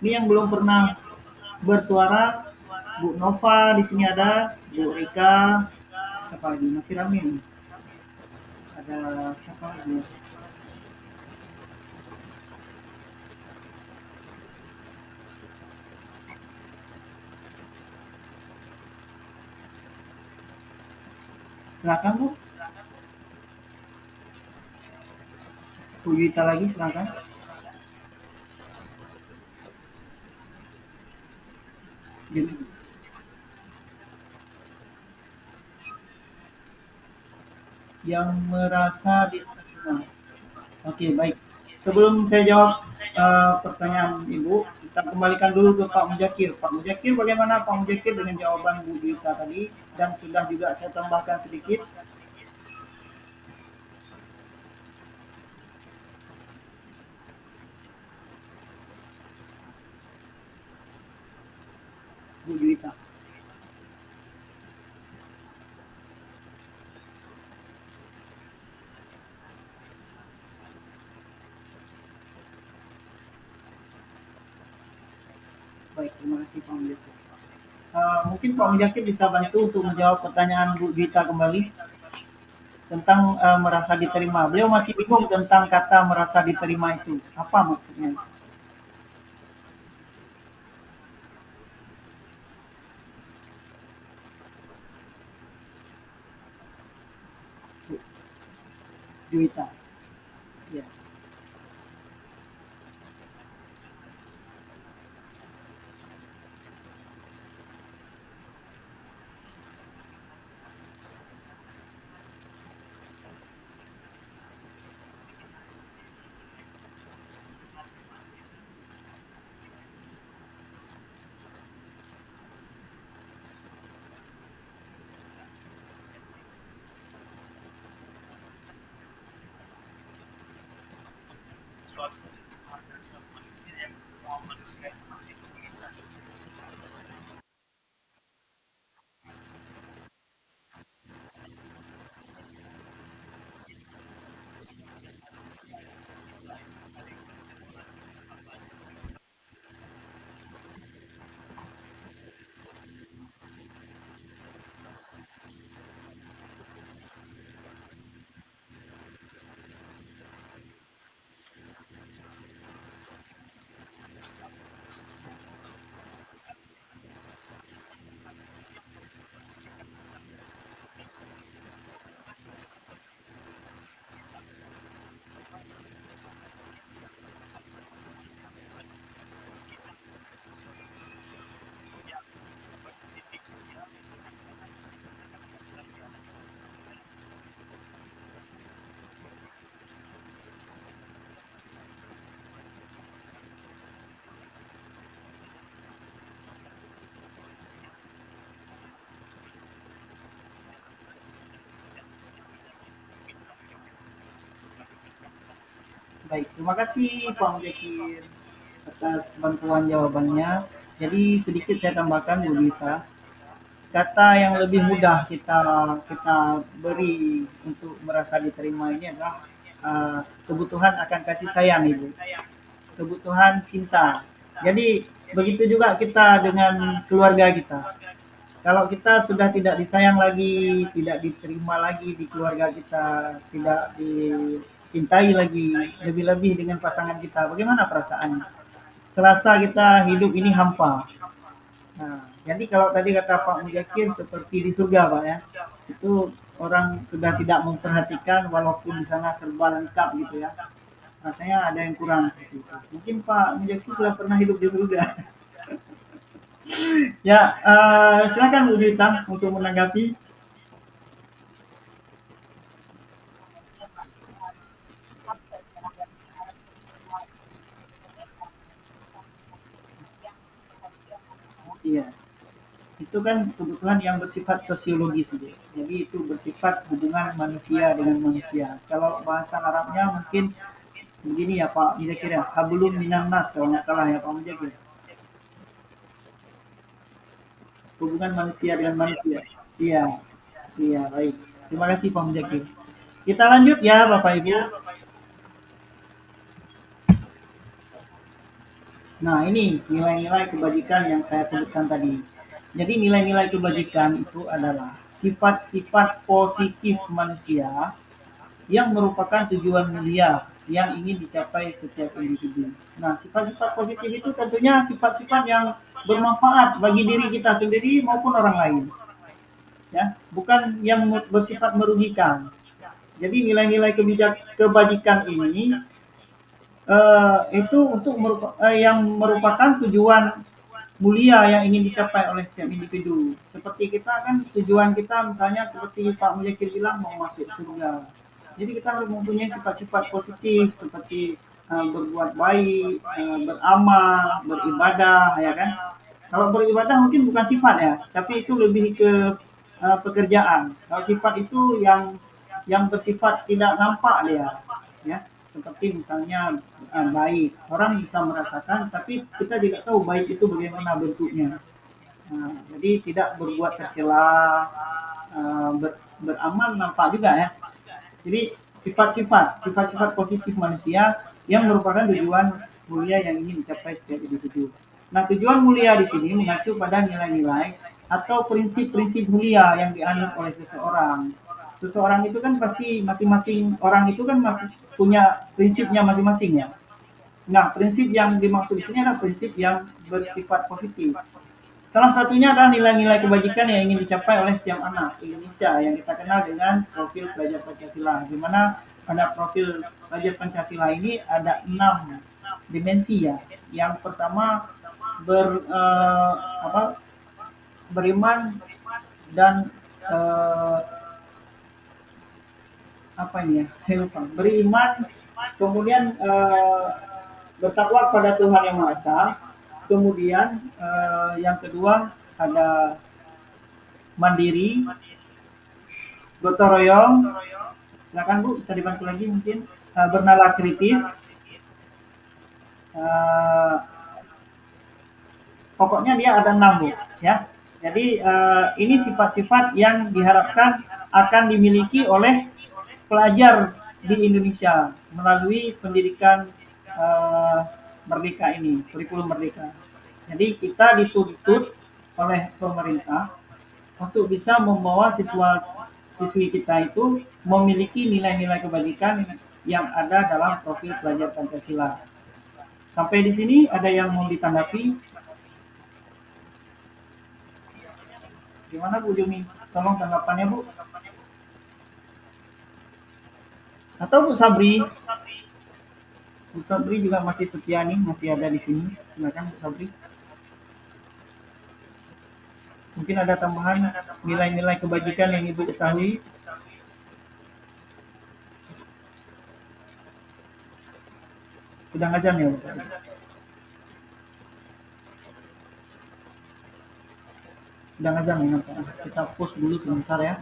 Ini yang belum pernah bersuara, Bu Nova di sini ada, Bu Rika, siapa lagi? Masih rame nih. Ada siapa lagi? Silakan Bu. Bu Yuita lagi silakan. Yang merasa diterima. Oke, baik. Sebelum saya jawab pertanyaan Ibu, kita kembalikan dulu ke Pak Mujakir. Pak Mujakir, bagaimana Pak Mujakir dengan jawaban Bu Dita tadi? Dan sudah juga saya tambahkan sedikit. Bu Juwita. Baik, terima kasih Pak Mujakir. Mungkin Pak Mujakir bisa bantu untuk menjawab pertanyaan Bu Juwita kembali tentang merasa diterima. Beliau masih bingung tentang kata merasa diterima itu. Apa maksudnya? Bu Juwita. Ya. Baik, terima kasih Pak Mujakir atas bantuan jawabannya. Jadi sedikit saya tambahkan Bu Dita, kata yang lebih mudah kita kita beri untuk merasa diterima ini adalah kebutuhan akan kasih sayang Ibu, kebutuhan cinta. Jadi begitu juga kita dengan keluarga kita. Kalau kita sudah tidak disayang lagi, tidak diterima lagi di keluarga kita, tidak dicintai lagi, lebih-lebih dengan pasangan kita, bagaimana perasaannya? Serasa kita hidup ini hampa. Nah, jadi kalau tadi kata Pak Mujakir seperti di surga, Pak ya, itu orang sudah tidak memperhatikan walaupun di sana serba lengkap gitu ya. Rasanya ada yang kurang seperti itu. Mungkin Pak Mujakir sudah pernah hidup di surga. Ya, silakan Bu Juwita untuk menanggapi. Iya, itu kan kebutuhan yang bersifat sosiologis gitu. Jadi itu bersifat hubungan manusia dengan manusia. Kalau bahasa Arabnya mungkin begini ya Pak, kira-kira hablum minan nas kalau nggak salah ya Pak Mujahid. Hubungan manusia dengan manusia. Iya, iya baik. Terima kasih Pak Mujahid. Kita lanjut ya Bapak Ibu. Nah, ini nilai-nilai kebajikan yang saya sebutkan tadi. Jadi nilai-nilai kebajikan itu adalah sifat-sifat positif manusia yang merupakan tujuan mulia yang ingin dicapai setiap individu. Nah, sifat-sifat positif itu tentunya sifat-sifat yang bermanfaat bagi diri kita sendiri maupun orang lain, ya, bukan yang bersifat merugikan. Jadi nilai-nilai kebajikan ini itu untuk yang merupakan tujuan mulia yang ingin dicapai oleh setiap individu. Seperti kita kan tujuan kita misalnya seperti Pak Mujahid bilang mau masuk surga. Jadi kita harus mempunyai sifat-sifat positif seperti berbuat baik, beramal, beribadah, ya kan? Kalau beribadah mungkin bukan sifat ya, tapi itu lebih ke pekerjaan. Kalau sifat itu yang bersifat tidak nampak dia, ya. Seperti misalnya baik, orang bisa merasakan, tapi kita tidak tahu baik itu bagaimana bentuknya. Nah, jadi tidak berbuat tercela, beramal nampak juga ya. Jadi sifat-sifat positif manusia yang merupakan tujuan mulia yang ingin dicapai setiap individu. Nah, tujuan mulia di sini mengacu pada nilai-nilai atau prinsip-prinsip mulia yang dianut oleh seseorang. Seseorang itu kan pasti masing-masing orang itu kan masih punya prinsipnya masing-masing ya. Nah, prinsip yang dimaksud di sini adalah prinsip yang bersifat positif. Salah satunya adalah nilai-nilai kebajikan yang ingin dicapai oleh setiap anak Indonesia yang kita kenal dengan profil pelajar Pancasila. Di mana pada profil pelajar Pancasila ini ada 6 dimensi ya. Yang pertama ber, apa, beriman dan eh, apa ini ya? Saya lupa. Beriman, kemudian bertakwa kepada Tuhan Yang Maha Esa. Kemudian yang kedua ada mandiri, gotong royong, silakan Bu, bisa dibantu lagi mungkin. Bernalar kritis, uh, pokoknya dia ada 6 Bu, ya. Jadi ini sifat-sifat yang diharapkan akan dimiliki oleh pelajar di Indonesia melalui pendidikan merdeka ini, kurikulum merdeka. Jadi kita dituntut oleh pemerintah untuk bisa membawa siswi kita itu memiliki nilai-nilai kebajikan yang ada dalam profil pelajar Pancasila. Sampai di sini ada yang mau ditanggapi? Gimana Bu Jumi? Tolong tanggapannya Bu. Atau Bu Sabri? Bu Sabri juga masih setia nih, masih ada di sini. Silakan Bu Sabri. Mungkin ada tambahan nilai-nilai kebajikan yang Ibu ketahui. Sedang aja ya Bu. Sedang aja nih. Kita pause dulu sebentar ya.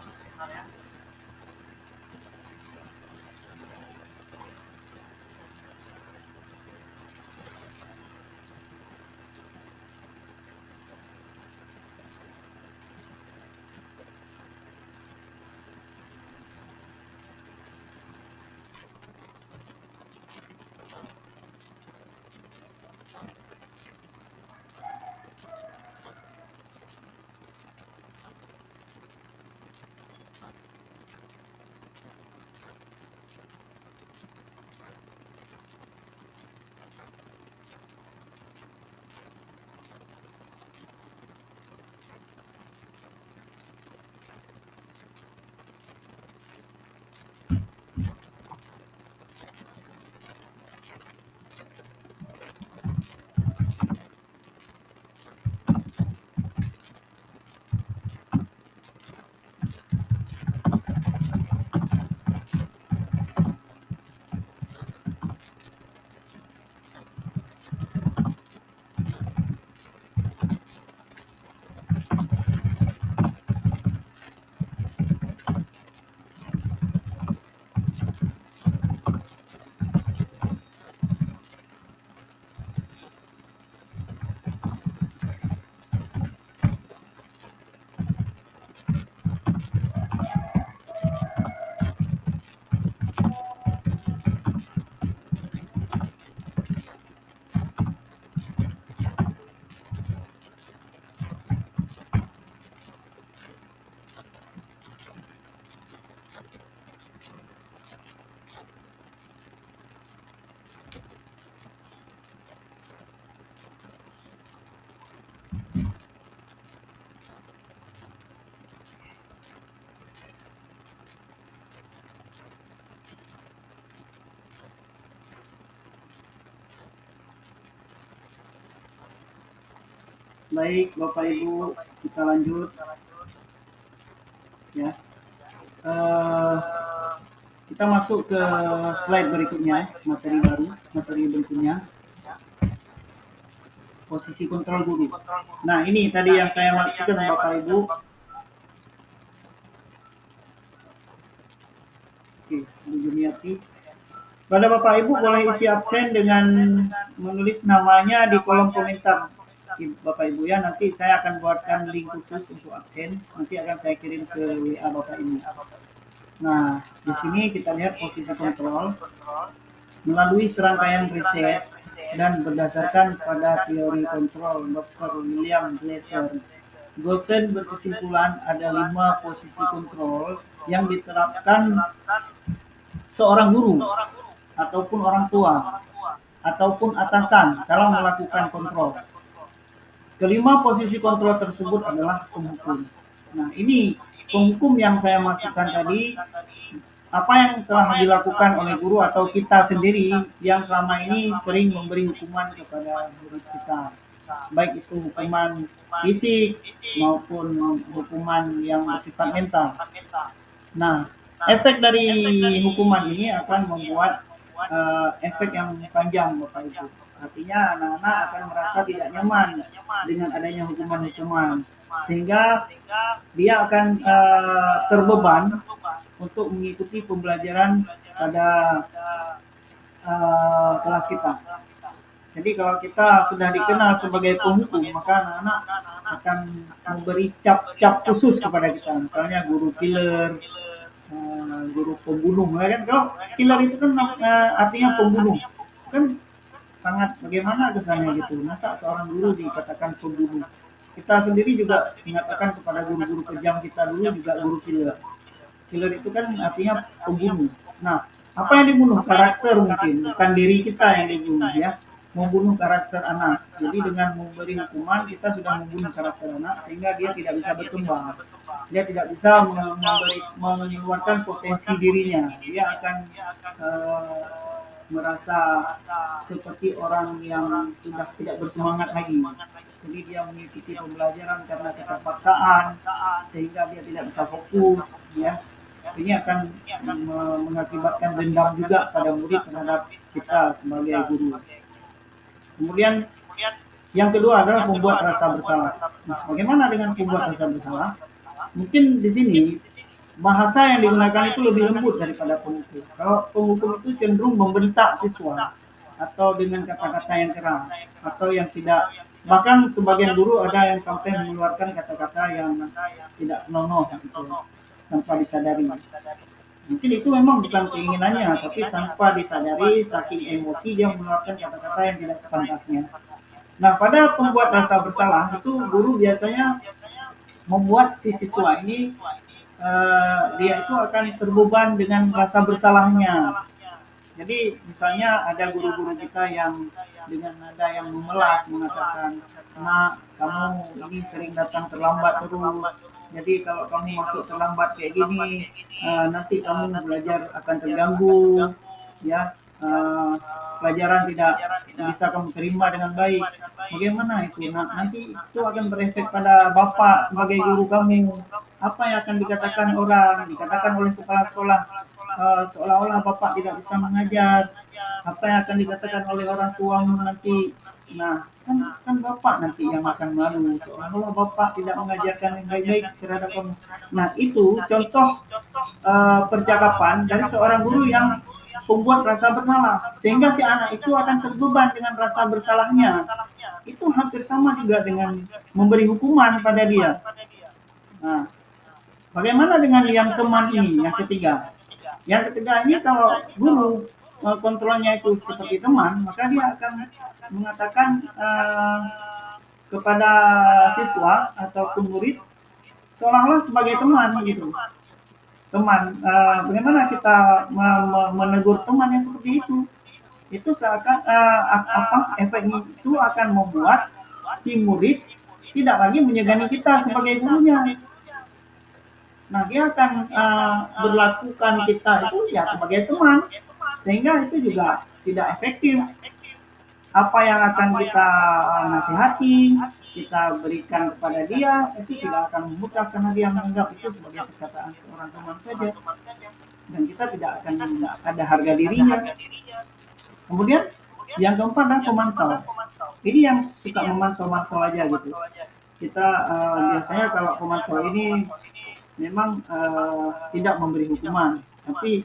Baik, Bapak Ibu, kita lanjut ya. Eh, kita masuk ke slide berikutnya, materi baru, materi berikutnya, posisi kontrol guru. Nah, ini tadi yang saya maksudkan Bapak Ibu. Oke, Bu Juniati. Pada Bapak Ibu boleh isi absen dengan menulis namanya di kolom komentar. Bapak Ibu ya, nanti saya akan buatkan link khusus untuk absen. Nanti akan saya kirim ke WA Bapak Ibu. Nah, di sini kita lihat posisi kontrol melalui serangkaian riset dan berdasarkan pada teori kontrol Dr. William Glasser. Gosen berkesimpulan ada 5 posisi kontrol yang diterapkan seorang guru ataupun orang tua ataupun atasan dalam melakukan kontrol. Kelima posisi kontrol tersebut adalah penghukum. Nah, ini penghukum yang saya masukkan tadi, apa yang telah dilakukan oleh guru atau kita sendiri yang selama ini sering memberi hukuman kepada murid kita. Baik itu hukuman fisik maupun hukuman yang bersifat mental. Nah, efek dari hukuman ini akan membuat efek yang panjang Bapak Ibu. Artinya anak-anak akan merasa tidak nyaman dengan adanya hukuman-hukuman. Sehingga dia akan terbeban untuk mengikuti pembelajaran pada kelas kita. Jadi kalau kita sudah dikenal sebagai penghukum, maka anak-anak akan memberi cap-cap khusus kepada kita. Misalnya guru killer, guru pembunuh, ya kan? Kalau killer itu kan artinya pembunuh, kan sangat bagaimana kesannya gitu. Masa seorang guru dikatakan pembunuh? Kita sendiri juga mengatakan kepada guru-guru kejam kita dulu juga guru killer. Killer itu kan artinya pembunuh. Nah, apa yang dibunuh? Karakter mungkin, bukan diri kita yang dibunuh ya. Membunuh karakter anak. Jadi dengan memberi hukuman kita sudah membunuh karakter anak sehingga dia tidak bisa berkembang. Dia tidak bisa mengeluarkan potensi dirinya. Dia akan merasa seperti orang yang sudah tidak bersemangat lagi. Jadi dia mengikuti pembelajaran karena keterpaksaan sehingga dia tidak bisa fokus ya. Ini akan mengakibatkan dendam juga pada murid terhadap kita sebagai guru. Kemudian yang kedua adalah membuat rasa bersalah. Nah, bagaimana dengan membuat rasa bersalah? Mungkin di sini bahasa yang digunakan itu lebih lembut daripada penghukum. Kalau penghukum itu cenderung membentak siswa atau dengan kata-kata yang keras atau yang tidak, bahkan sebagian guru ada yang sampai mengeluarkan kata-kata yang tidak senonoh gitu, tanpa disadari. Mungkin itu memang bukan keinginannya, tapi tanpa disadari, saking emosi dia mengeluarkan kata-kata yang tidak sepantasnya. Nah, pada pembuat rasa bersalah itu guru biasanya membuat si siswa ini dia itu akan terbeban dengan rasa bersalahnya. Jadi misalnya ada guru-guru kita yang dengan nada yang memelas mengatakan, "Nak, kamu ini sering datang terlambat terus. Jadi kalau kamu masuk terlambat kayak gini, nanti kamu belajar akan terganggu, ya. Pelajaran tidak bisa kamu terima dengan baik. Bagaimana itu? Nah, nanti itu akan berefek pada Bapak sebagai guru kamu. Apa yang akan dikatakan orang, dikatakan oleh kepala sekolah, seolah-olah Bapak tidak bisa mengajar. Apa yang akan dikatakan oleh orang tuamu nanti. Nah, kan Bapak nanti yang akan malu. Seolah-olah Bapak tidak mengajarkan yang baik-baik terhadap kamu. Nah, itu contoh percakapan dari seorang guru yang membuat rasa bersalah. Sehingga si anak itu akan terbeban dengan rasa bersalahnya. Itu hampir sama juga dengan memberi hukuman pada dia. Nah, bagaimana dengan yang teman ini, yang ketiga? Yang ketiga ini kalau guru kontrolnya itu seperti teman, maka dia akan mengatakan kepada siswa ataupun murid seolah-olah sebagai teman gitu. Teman, bagaimana kita menegur teman yang seperti itu? Itu seakan efeknya itu akan membuat si murid tidak lagi menyegani kita sebagai gurunya. Nah, dia akan berlakukan kita itu ya sebagai teman, sehingga itu juga tidak efektif. Apa yang akan kita nasihati, kita berikan kepada dia itu tidak akan membekas karena dia menganggap itu sebagai perkataan seorang teman saja dan kita tidak akan ada harga dirinya. Kemudian yang keempat adalah pemantau. Ini yang suka memantau-mantau aja gitu. Kita biasanya kalau pemantau ini memang tidak memberi hukuman, tapi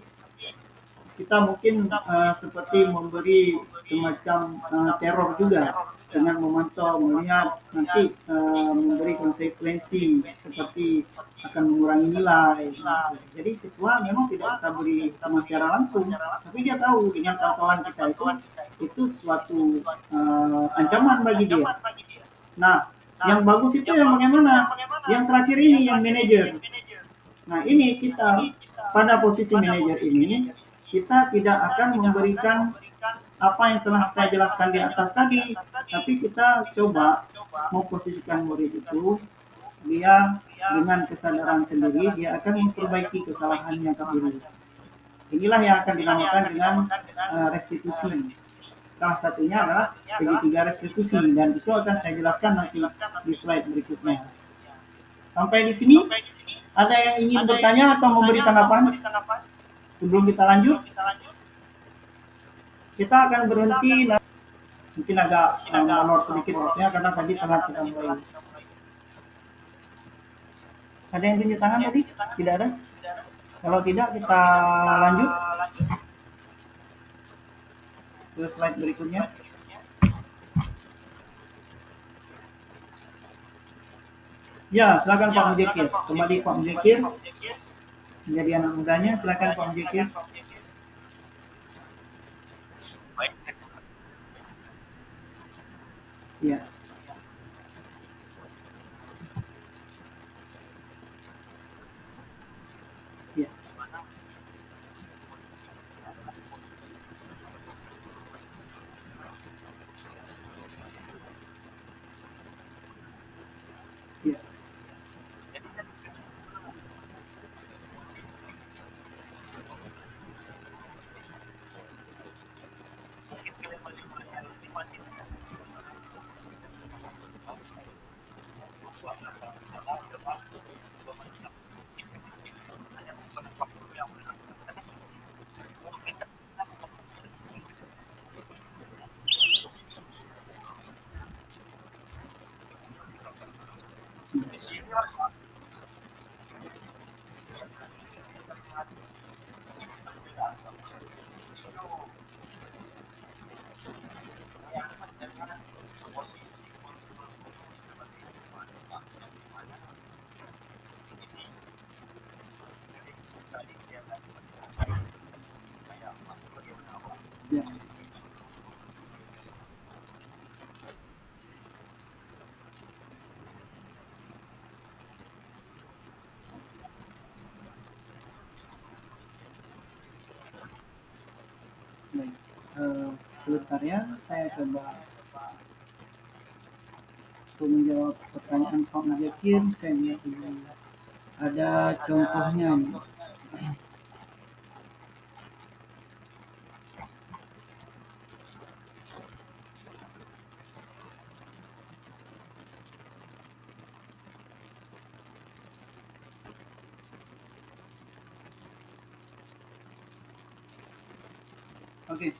kita mungkin seperti memberi semacam teror juga dengan memantau melihat nanti memberi konsekuensi seperti akan mengurangi nilai. Jadi siswa memang tidak kita beri hukuman secara langsung, tapi dia tahu dengan pantauan kita itu suatu ancaman bagi dia. Nah, yang bagus itu yang bagaimana? Yang terakhir ini yang manajer. Nah, ini kita pada posisi manajer ini kita tidak akan memberikan apa yang telah saya jelaskan di atas tadi, tapi kita coba memposisikan murid itu dia dengan kesadaran sendiri dia akan memperbaiki kesalahannya sendiri. Inilah yang akan dinamakan dengan restitusi. Salah satunya adalah segitiga restitusi dan itu akan saya jelaskan nanti di slide berikutnya. Sampai di sini ada yang ingin bertanya atau memberi tanggapan sebelum kita lanjut? Kita akan berhenti mungkin agak molor sedikit waktunya karena tadi telat kita mulai. Ada yang tunjuk tangan tadi? Tidak ada? Kalau tidak kita lanjut ke slide berikutnya. Ya, silakan Pak Mujekir. Kembali Pak Mujekir. Menjadi anak mudanya, silakan Pak Mujekir. Ya. Ya. Ya. Ya. Baik. Sebentar ya, saya coba untuk menjawab pertanyaan Pak Mujekir. Saya lihat dulu. Ada contohnya nih. Oke.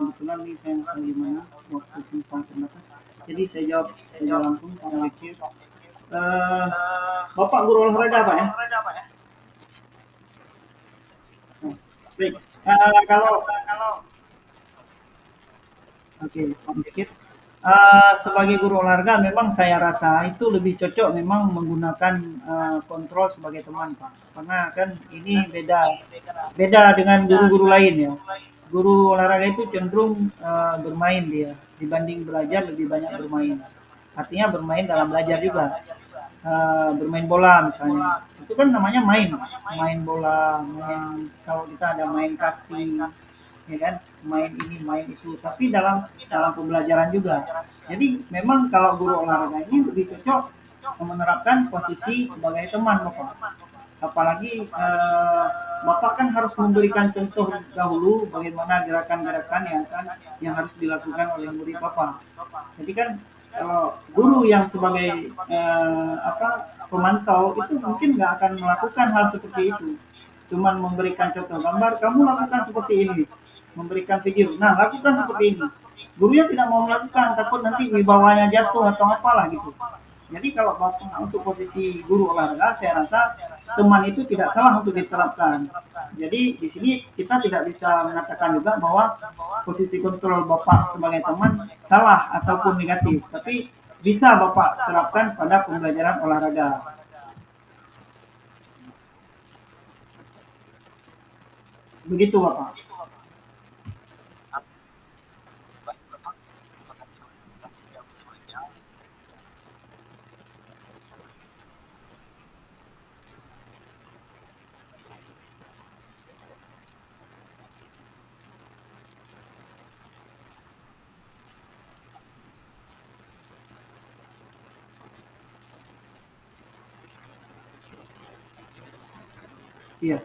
Kebetulan nih saya nggak tahu di mana waktu simpang terbatas. Jadi saya jawab langsung Pak Mujekir. Bapak guru olahraga Pak ya? Baik. Kalau oke, Pak Mujekir. Sebagai guru olahraga memang saya rasa itu lebih cocok memang menggunakan kontrol sebagai teman Pak. Karena kan ini beda dengan guru-guru lain ya. Guru olahraga itu cenderung bermain dia dibanding belajar lebih banyak bermain. Artinya bermain dalam belajar juga. Bermain bola misalnya. Itu kan namanya main bola, main kalau kita ada main casting, ya kan, main ini, main itu, tapi dalam pembelajaran juga. Jadi memang kalau guru olahraga ini lebih cocok menerapkan posisi sebagai teman Bapak. Apalagi Bapak kan harus memberikan contoh dahulu bagaimana gerakan-gerakan yang harus dilakukan oleh murid Bapak. Jadi kan kalau guru yang sebagai pemantau itu mungkin nggak akan melakukan hal seperti itu. Cuman memberikan contoh gambar, kamu lakukan seperti ini, memberikan video. Nah, lakukan seperti ini. Gurunya tidak mau melakukan, takut nanti wibawanya jatuh atau apalah gitu. Jadi kalau untuk posisi guru olahraga, saya rasa teman itu tidak salah untuk diterapkan. Jadi di sini kita tidak bisa mengatakan juga bahwa posisi kontrol Bapak sebagai teman salah ataupun negatif, tapi bisa Bapak terapkan pada pembelajaran olahraga. Begitu Bapak. Iya,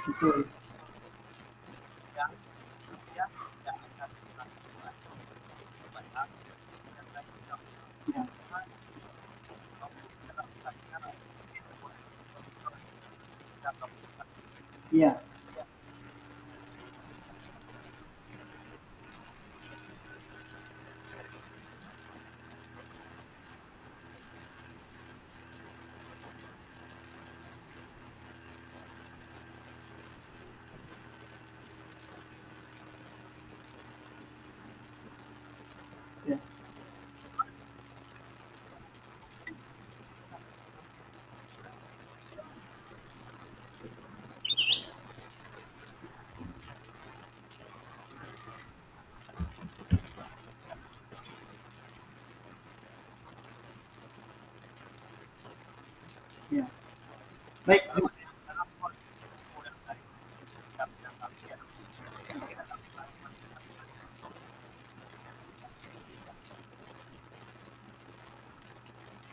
betul. Iya, iya, iya. Iya. Baik,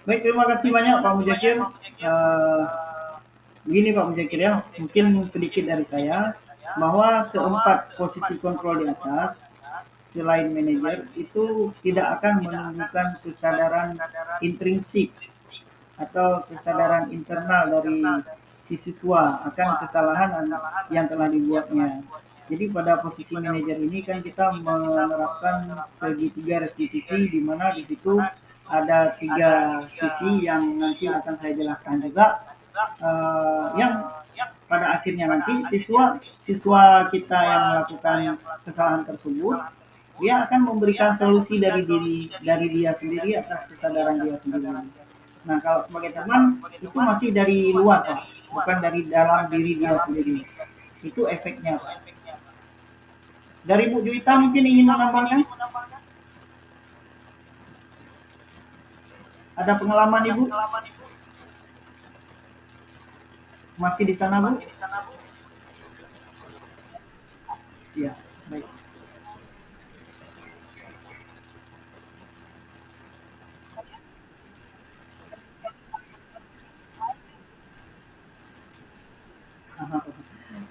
baik, terima kasih banyak Pak Mujakir. Eh, Begini Pak Mujakir ya, mungkin sedikit dari saya bahwa keempat posisi kontrol di atas selain manajer itu tidak akan menunjukkan kesadaran intrinsik atau kesadaran internal dari si siswa akan kesalahan yang telah dibuatnya. Jadi pada posisi manajer ini kan kita menerapkan segitiga restitusi di mana di situ ada tiga sisi yang nanti akan saya jelaskan juga, yang pada akhirnya nanti siswa siswa kita yang melakukan kesalahan tersebut dia akan memberikan solusi dari dia sendiri atas kesadaran dia sendiri. Nah kalau sebagai teman itu masih dari luar Pak, bukan dari dalam diri dia sendiri. Itu efeknya Pak. Dari Bu Juwita mungkin ingin menambahkan, ada pengalaman Ibu masih di sana Bu? Ya, baik.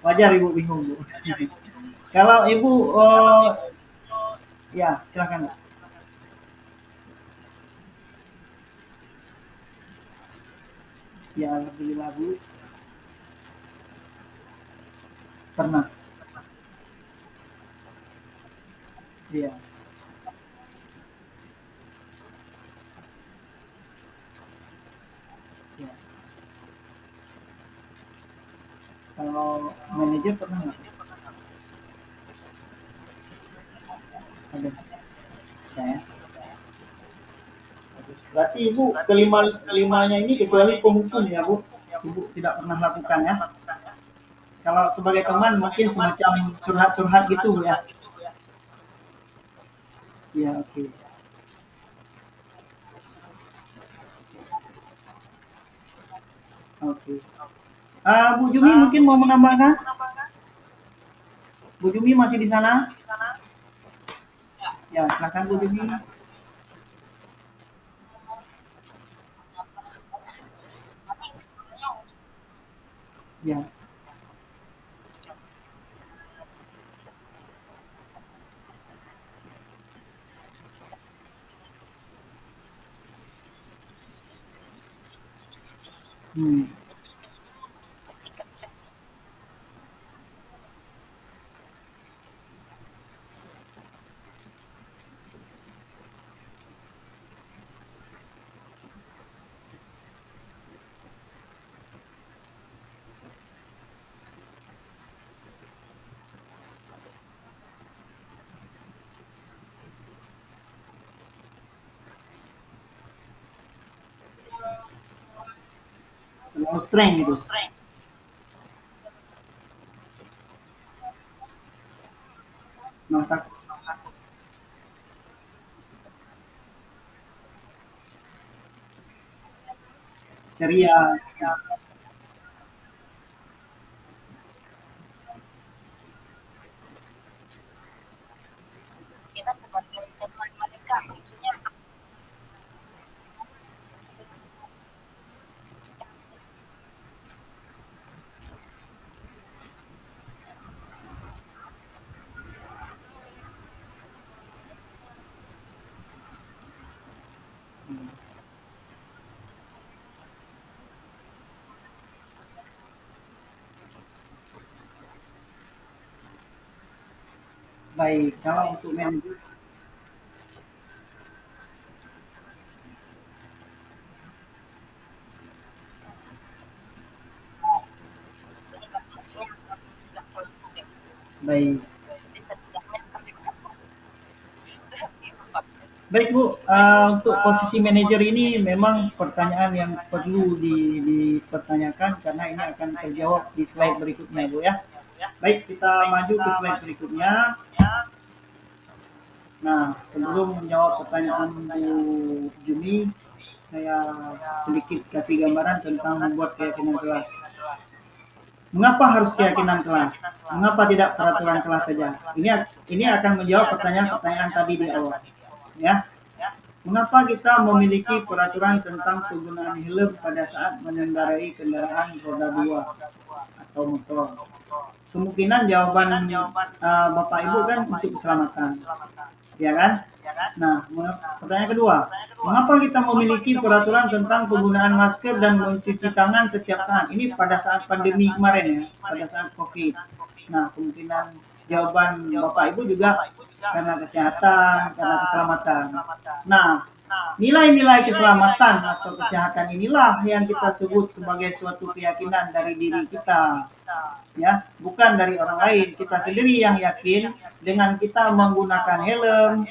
Wajar Ibu bingung Bu. Kalau Ibu, ya silakan Bu. Ya alhamdulillah Bu, pernah. Iya, iya. Kalau manajer pernah nggak? Ada. Ya. Berarti Ibu kelimanya ini kecuali penghukum ya Bu, Ibu tidak pernah lakukan ya. Kalau sebagai teman mungkin semacam curhat-curhat gitu ya. Ya oke. Oke. Bu Jumi mungkin mau menambahkan? Bu Jumi masih di sana? Ya silakan Bu Jumi. Ya. Hmm. Terlalu strength itu. Maka ceria. Baik, kalau untuk manajer, baik. Baik Bu, untuk posisi manajer ini memang pertanyaan yang perlu dipertanyakan karena ini akan terjawab di slide berikutnya Bu ya. Baik, kita maju ke slide berikutnya. Nah, sebelum menjawab pertanyaan Bu Jumi, saya sedikit kasih gambaran tentang membuat keyakinan kelas. Mengapa harus keyakinan kelas? Mengapa tidak peraturan kelas saja? Ini akan menjawab pertanyaan-pertanyaan tadi di awal. Ya, mengapa kita memiliki peraturan tentang penggunaan helm pada saat mengendarai kendaraan roda dua atau motor? Kemungkinan jawaban Bapak Ibu kan untuk keselamatan, ya kan? Nah, pertanyaan kedua, mengapa kita memiliki peraturan tentang penggunaan masker dan mencuci tangan setiap saat? Ini pada saat pandemi kemarin ya, pada saat COVID. Nah, kemungkinan jawaban Bapak Ibu juga karena kesehatan, karena keselamatan. Nah, nilai-nilai keselamatan atau kesehatan inilah yang kita sebut sebagai suatu keyakinan dari diri kita, ya, bukan dari orang lain. Kita sendiri yang yakin dengan kita menggunakan helm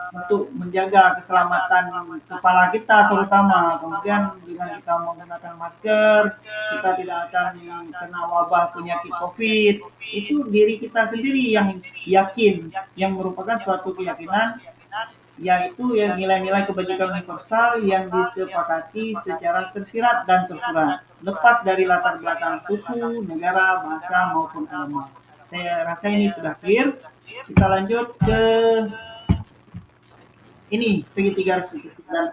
untuk menjaga keselamatan kepala kita terutama. Kemudian dengan kita menggunakan masker, kita tidak akan kena wabah penyakit COVID. Itu diri kita sendiri yang yakin, yang merupakan suatu keyakinan, yaitu yang nilai-nilai kebajikan universal yang disepakati secara tersirat dan tersurat, lepas dari latar belakang suku, negara, bahasa maupun agama. Saya rasa ini sudah clear. Kita lanjut ke ini segitiga restitusi dan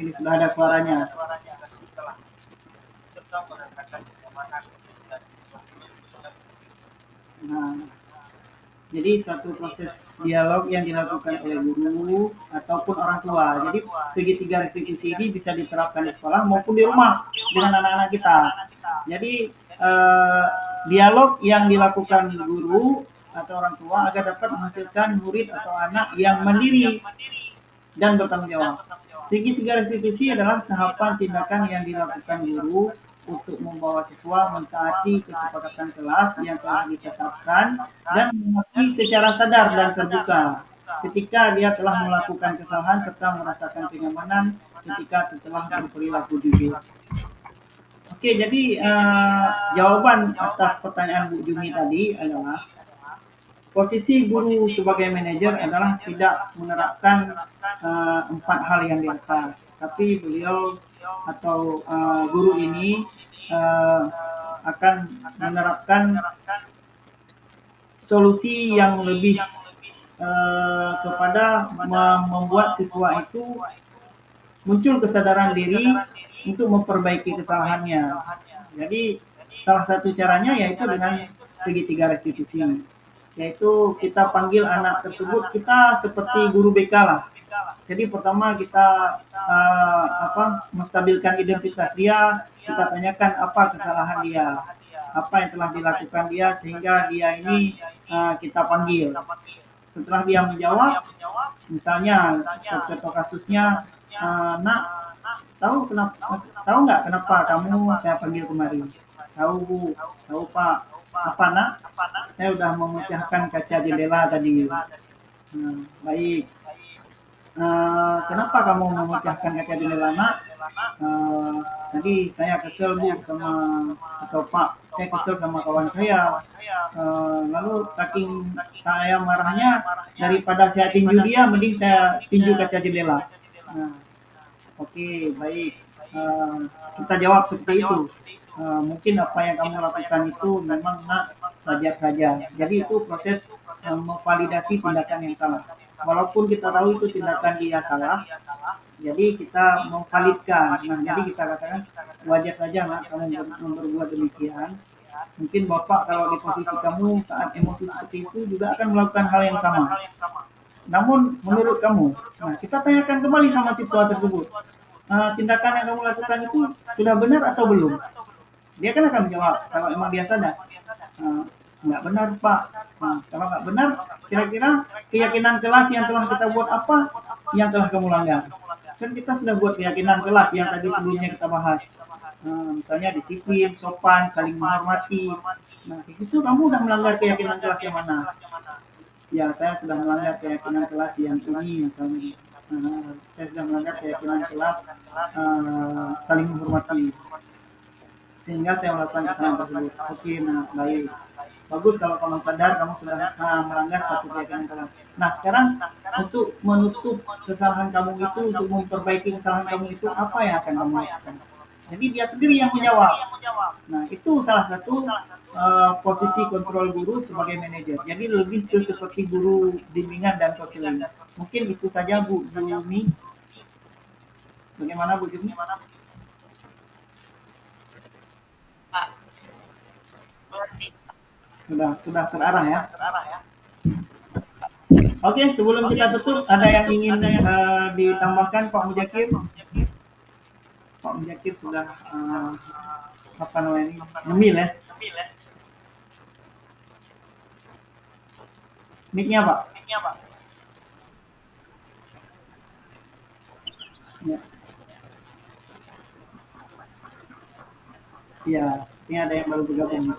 ini sudah ada suaranya. Nah, jadi suatu proses dialog yang dilakukan oleh guru ataupun orang tua. Jadi segitiga restitusi ini bisa diterapkan di sekolah maupun di rumah dengan anak-anak kita. Jadi dialog yang dilakukan guru atau orang tua agar dapat menghasilkan murid atau anak yang mandiri dan bertanggung jawab. Segitiga restitusi adalah tahapan tindakan yang dilakukan guru untuk membawa siswa mentaati kesepakatan kelas yang telah ditetapkan dan mengakui secara sadar dan terbuka ketika dia telah melakukan kesalahan serta merasakan kenyamanan ketika setelah berperilaku jujur. Oke, jadi jawaban atas pertanyaan Bu Jumi tadi adalah posisi guru sebagai manajer adalah tidak menerapkan empat hal yang di atas, tapi beliau atau guru ini uh, akan menerapkan solusi yang lebih kepada membuat siswa itu muncul kesadaran diri untuk memperbaiki kesalahannya. Jadi salah satu caranya yaitu dengan segitiga restitusi, yaitu kita panggil anak tersebut, kita seperti guru BK lah. Jadi pertama kita menstabilkan identitas dia, kita tanyakan apa kesalahan dia, apa yang telah dilakukan dia sehingga dia ini kita panggil. Setelah dia menjawab, misalnya contoh kasusnya, nak tahu nggak kenapa kamu saya panggil kemari? Tahu bu, tahu pak. Apa nak? Saya sudah memecahkan kaca jendela tadi. Baik. Kenapa kamu memecahkan kaca jendela nak? Tadi saya kesel bu sama atau pak, saya kesel sama kawan saya. Lalu saking saya marahnya, daripada saya tinju dia, mending saya tinju kaca jendela. Nah, oke, baik. Kita jawab seperti itu. Mungkin apa yang kamu lakukan itu memang nak wajar saja. Jadi itu proses memvalidasi tindakan yang salah. Walaupun kita tahu itu tindakan dia salah, jadi kita memvalidkan. Nah, jadi kita katakan wajar saja nak kamu berbuat demikian. Mungkin bapak kalau di posisi kamu saat emosi seperti itu juga akan melakukan hal yang sama. Namun menurut kamu, nah kita tanyakan kembali sama siswa tersebut, tindakan yang kamu lakukan itu sudah benar atau belum? Dia kan akan menjawab kalau emang dia sadar, nggak benar pak. Kalau nggak benar, kira-kira keyakinan kelas yang telah kita buat apa yang telah kamu langgar? Kan kita sudah buat keyakinan kelas yang tadi sebelumnya kita bahas. Misalnya disiplin, sopan, saling menghormati. Nah, di situ kamu udah melanggar keyakinan kelas yang mana? Ya, saya sudah melanggar keyakinan kelas yang ini misalnya. Saya sudah melanggar keyakinan kelas saling menghormati. Sehingga saya melakukan kesalahan tersebut. Oke, nah baik. Bagus kalau kamu sadar kamu sudah melanggar satu keyakinan kelas. Nah, sekarang untuk menutup kesalahan kamu itu, untuk memperbaiki kesalahan kamu itu, apa yang akan kamu lakukan? Jadi dia sendiri yang menjawab. Nah, itu salah satu posisi kontrol guru sebagai manajer. Jadi lebih ke seperti guru bimbingan dan konseling. Mungkin itu saja Bu Jumi. Bagaimana Bu Jumi? Sudah terarah ya. Oke, sebelum kita tutup, ada yang ingin ditambahkan Pak Mujakir? Pak Mujakir sudah apa namanya ini? Ngemil ya. Mic-nya Pak. Ya. Iya, ini ada yang baru bergabung.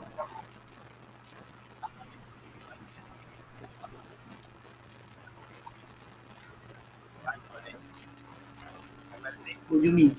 Bu Jumi.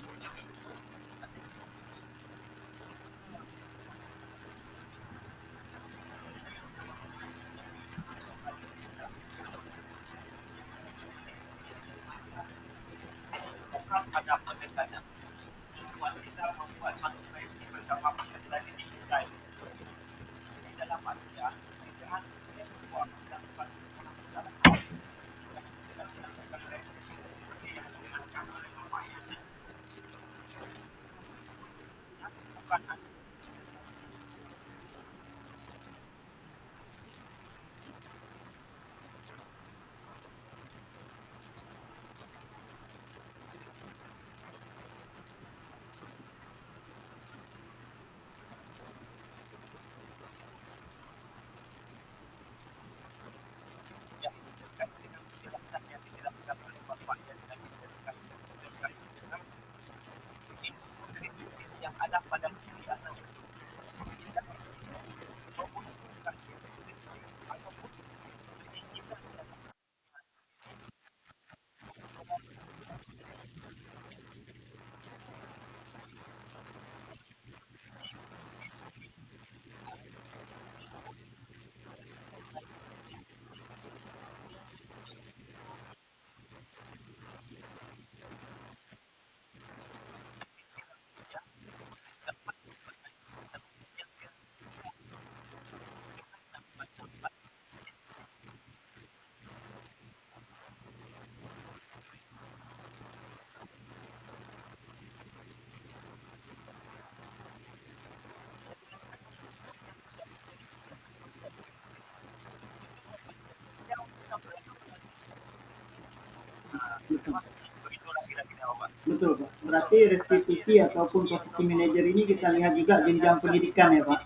Betul, Pak. Berarti restitusi ataupun posisi manajer ini kita lihat juga jenjang pendidikan ya, Pak.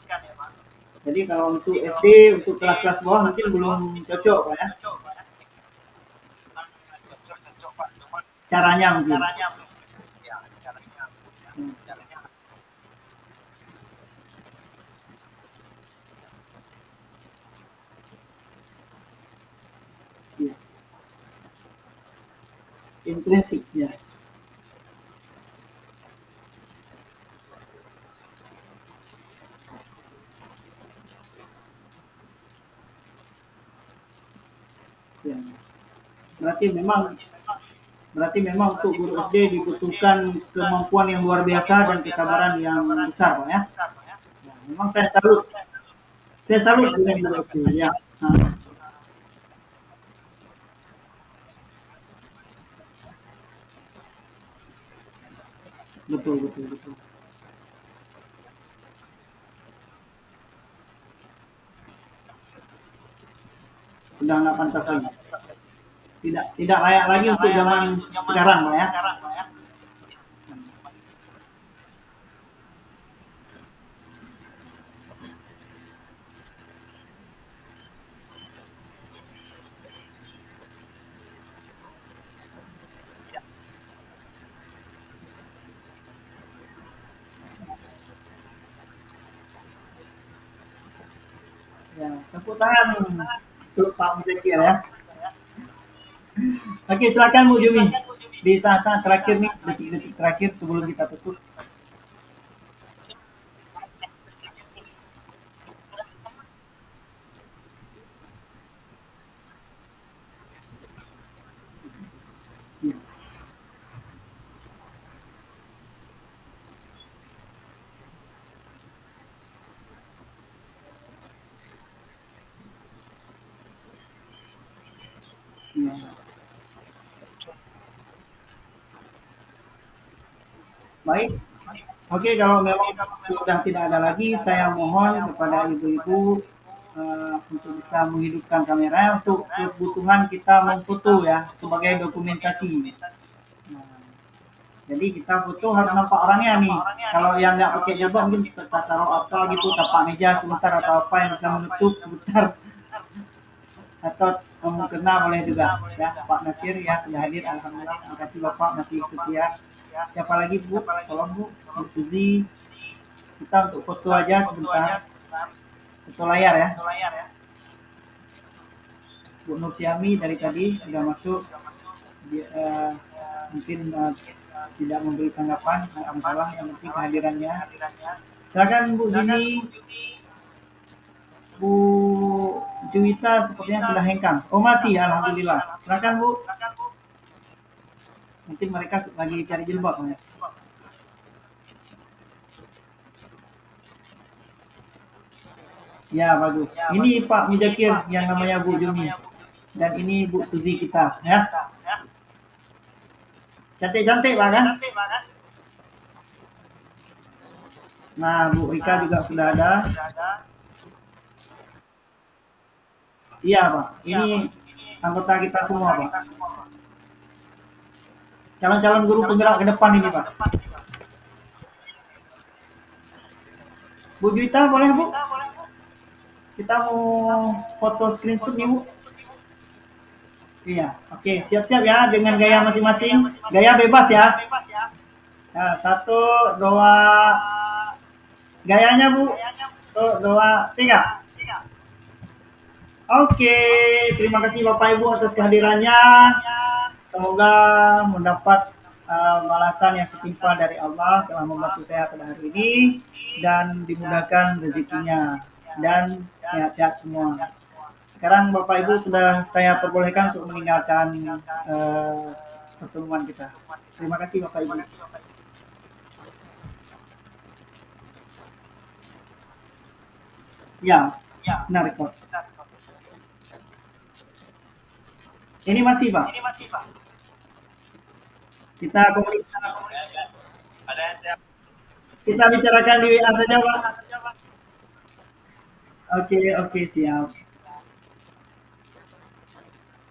Jadi kalau untuk SD, untuk kelas-kelas bawah mungkin belum cocok, Pak ya. Caranya mungkin. Hmm, iya. Intrinsik ya. Ya. Berarti memang berarti memang untuk guru SD dibutuhkan kemampuan yang luar biasa dan kesabaran yang besar, Pak ya. Nah, memang saya salut. Saya salut dengan guru SD ya. Nah, betul betul betul. Sudah nggak pantas lagi. Tidak layak lagi untuk zaman sekarang, Pak ya. Ya, tepuk tangan untuk Pak Muzakir ya. Oke, silakan Bu Jumi. Di saat-saat terakhir nih, detik-detik terakhir sebelum kita tutup. Ya, ya. Baik. Oke, kalau memang sudah tidak ada lagi, saya mohon kepada ibu-ibu untuk bisa menghidupkan kamera untuk kebutuhan kita memfoto ya sebagai dokumentasi. Nah, jadi kita foto harus nampak orangnya nih. Kalau yang nggak pakai jilbab mungkin kita taruh apa gitu, tapak meja sebentar atau apa yang bisa menutup sebentar atau mengkena boleh juga ya. Pak Nasir ya sudah hadir, alhamdulillah. Terima kasih Bapak masih setia. Siapa lagi Bu? Tolong Bu, Bu Suzy. Kita untuk foto aja sebentar, foto layar ya. Bu Nursiami dari tadi sudah masuk. Dia, mungkin tidak memberi tanggapan, nggak masalah. Yang penting kehadirannya. Silakan Bu Juni, Bu Juwita sepertinya sudah hengkang. Oh masih, alhamdulillah. Silakan Bu. Mungkin mereka lagi cari jilbab ya. Ya bagus. Ini Pak Mijakir yang namanya Bu Juni. Dan ini Bu Suzy kita ya. Cantik-cantik Pak kan? Nah Bu Rika juga sudah ada. Iya Pak. Ini anggota kita semua Pak. Calon-calon guru penggerak ke depan ini Pak. Bu Juwita boleh Bu? Kita mau foto screenshot nih Bu. Iya, oke, siap-siap ya dengan gaya masing-masing. Gaya bebas ya. Nah, satu, dua, gayanya Bu. Satu, dua, tiga. Oke, terima kasih Bapak Ibu atas kehadirannya. Semoga mendapat balasan yang setimpal dari Allah telah membantu saya pada hari ini dan dimudahkan rezekinya dan sehat-sehat semua. Sekarang Bapak Ibu sudah saya perbolehkan untuk meninggalkan pertemuan kita. Terima kasih Bapak Ibu. Ya, nah record. Ini masih Pak. Kita kita bicarakan di WA saja Pak. Oke, oke siap.